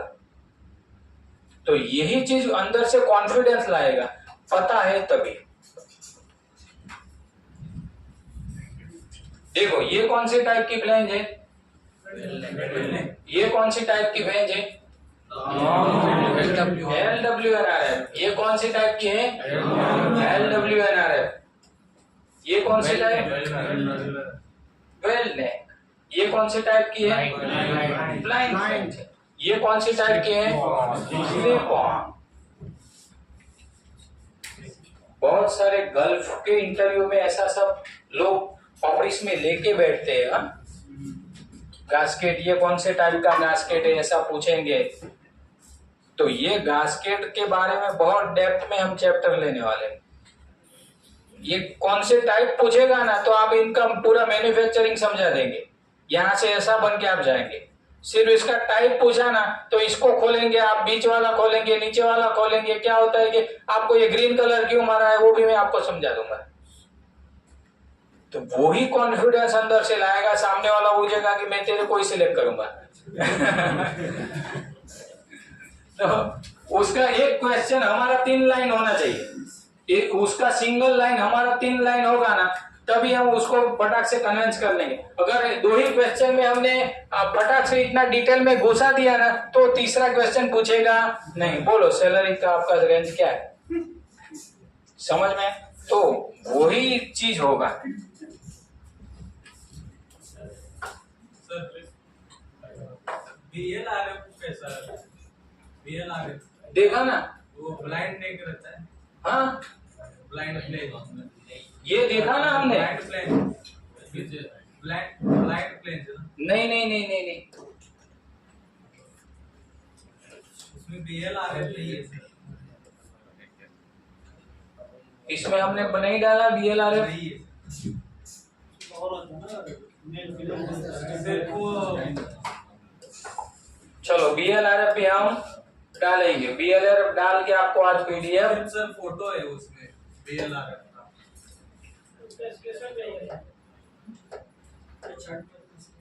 तो यही चीज अंदर से कॉन्फिडेंस लाएगा, पता है तभी। देखो ये कौन सी टाइप की फ्लैंज है? ये कौन सी टाइप की फ्लैंज है? LWNRF। ये कौन सी टाइप की है? LWNRF। ये कौन सी टाइप? वेल नेक। ये कौन सी टाइप की है? Blind flange. ये कौन सी टाइप की है? Slip on. बहुत सारे गल्फ के इंटरव्यू में ऐसा सब लोग ऑफिस में लेके बैठते हैं। गास्केट, ये कौन से टाइप का गास्केट है, ऐसा पूछेंगे। तो ये गास्केट के बारे में बहुत डेप्थ में हम चैप्टर लेने वाले हैं। ये कौन से टाइप पूछेगा ना तो आप इनका पूरा मैन्युफैक्चरिंग समझा देंगे, यहां से ऐसा बन के आप जाएंगे। सिर्फ इसका टाइप पूछा ना तो इसको खोलेंगे आप, बीच वाला खोलेंगे, नीचे वाला खोलेंगे, क्या होता है कि आपको ये ग्रीन कलर क्यों मारा है वो भी मैं आपको समझा दूंगा। तो वो ही कॉन्फिडेंस अंदर से लाएगा, सामने वाला पूछेगा कि मैं तेरे को ही सिलेक्ट करूंगा। तो उसका एक क्वेश्चन हमारा 3 लाइन होना चाहिए, उसका सिंगल लाइन हमारा 3 लाइन होगा ना तभी हम उसको फटाक से कन्विंस कर लेंगे। अगर 2 ही क्वेश्चन में हमने फटाक से इतना डिटेल में घुसा दिया ना तो तीसरा क्वेश्चन पूछेगा नहीं, बोलो सैलरी का आपका रेंज क्या है, समझ में? तो वही चीज होगा। देखा ना, वो ब्लाइंड नेक रहता है। हाँ ब्लाइंड प्लेन, ये देखा ना हमने। ब्लाइंड प्लेन, ब्लाइंड प्लेन नहीं नहीं नहीं नहीं नहीं, उसमें BLRF नहीं है। इसमें हमने नहीं डाला BLRF। नहीं है। और होता है ना मेल सिर्फ वो चलो BLRF भी हम डालेंगे। BLRF डाल के आपको आज PDF सर फोटो है उसमें BLRF का। स्पेशल चाहिए। अच्छा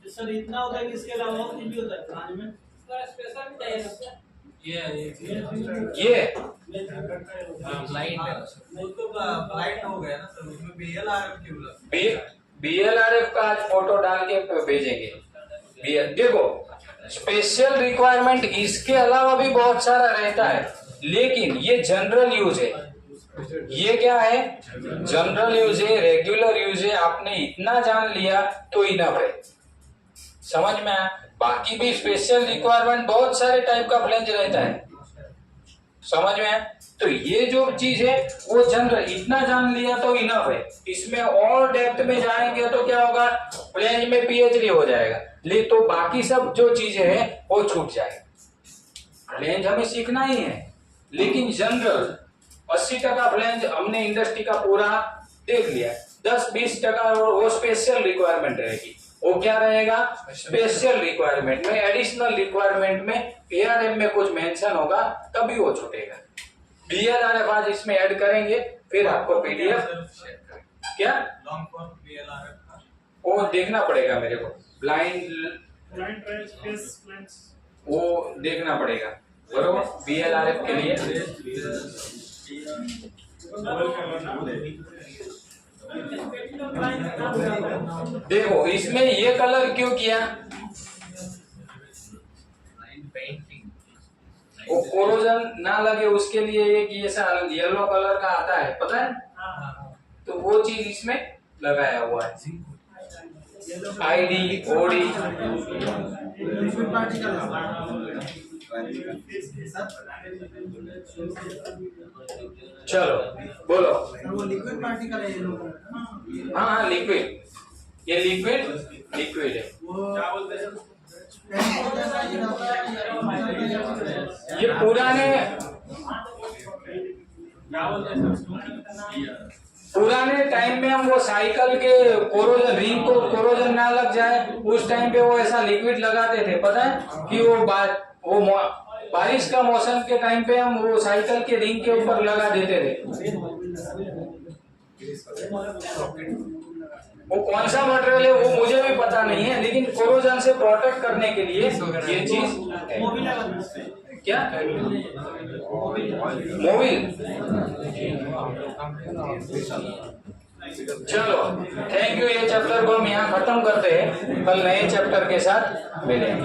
सर इतना होता है कि इसके अलावा और भी होता है फ्रांस में? स्पेशल चाहिए। ये ब्लाइंड है, वो तो ब्लाइंड हो गया ना सर, उसमें BLRF क्यों लगा? BLRF का आज फोटो डाल के भेजेंगे। देखो स्पेशल रिक्वायरमेंट इसके अलावा भी बहुत सारा रहता है, लेकिन ये जनरल यूज है। ये क्या है? जनरल यूज है, रेगुलर यूज है। आपने इतना जान लिया तो इनफ है, समझ में आया? बाकी भी स्पेशल रिक्वायरमेंट बहुत सारे टाइप का फ्लैंज रहता है, समझ में आया? तो ये जो चीज है वो जनरल, इतना जान लिया तो इनफ है। इसमें और डेप्थ में जाएंगे तो क्या होगा, फ्लैंज में PhD हो जाएगा, ले तो बाकी सब जो चीजें हैं वो छूट जाएगा। फ्लैंज हमें सीखना ही है, लेकिन जनरल 80% फ्लैंज हमने इंडस्ट्री का पूरा देख लिया, 10-20% वो स्पेशल रिक्वायरमेंट रहेगी। वो क्या रहेगा? स्पेशल रिक्वायरमेंट में, एडिशनल रिक्वायरमेंट में एआरएम में कुछ मेंशन होगा तभी वो छूटेगा। बीएलआरएफ आज इसमें ऐड करेंगे, फिर आपको पीडीएफ क्या लॉन्ग फॉर्म बीएलआरएफ का वो देखना पड़ेगा मेरे को, blind blind range face flange वो देखना पड़ेगा बरोबर बीएलआरएफ के लिए। देखो इसमें ये कलर क्यों किया? वो कोरोजन ना लगे उसके लिए एक ऐसा येलो कलर का आता है, पता है? तो वो चीज इसमें लगाया हुआ है, आईडी ओडी। लिक्विड पार्टिकल चलो बोलो। वो लिक्विड पार्टिकल है येलो कलर का। हाँ हाँ लिक्विड, ये लिक्विड है। वो क्या बोलते हैं? ये पुराने क्या बोलते हैं? पुराने टाइम में हम वो साइकिल के कोरोजन रिंग को कोरोजन ना लग जाए उस टाइम पे वो ऐसा लिक्विड लगाते थे, पता है कि वो बारिश का मौसम के टाइम पे हम वो साइकिल के रिंग के ऊपर लगा देते थे। वो कौन सा मटेरियल है वो मुझे भी पता नहीं है, लेकिन कोरोजन से प्रोटेक्ट करने के लिए ये चीज है। क्या मोबिल? चलो थैंक यू, ये चैप्टर को हम यहाँ खत्म करते हैं, कल नए चैप्टर के साथ मिलेंगे।